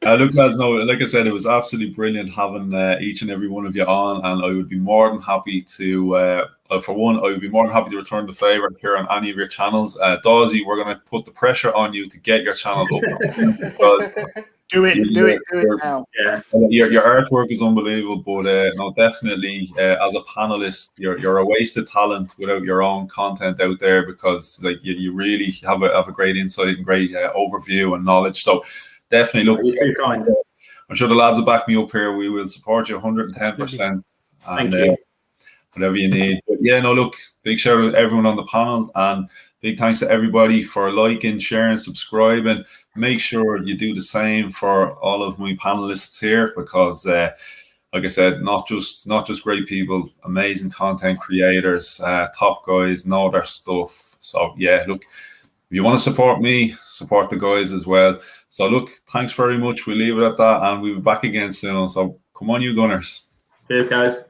Look, lads, no, like I said, it was absolutely brilliant having each and every one of you on, and I would be more than happy to, for one, I would be more than happy to return the favour here on any of your channels. Dawsy, we're going to put the pressure on you to get your channel up because Do it now. Yeah. your artwork is unbelievable, but no, definitely as a panelist, you're a wasted talent without your own content out there, because like you really have a great insight and great overview and knowledge. So definitely look. You're too kind. I'm sure the lads will back me up here. We will support you 110%. Thank you. Whatever you need. But yeah, no, look, big shout out to everyone on the panel, and big thanks to everybody for liking, sharing, subscribing. Make sure you do the same for all of my panelists here, because like I said, not just great people, amazing content creators, top guys, know their stuff. So yeah, look, if you want to support me, support the guys as well. So look, thanks very much. We'll leave it at that, and we'll be back again soon. So come on, you Gunners. Cheers, guys.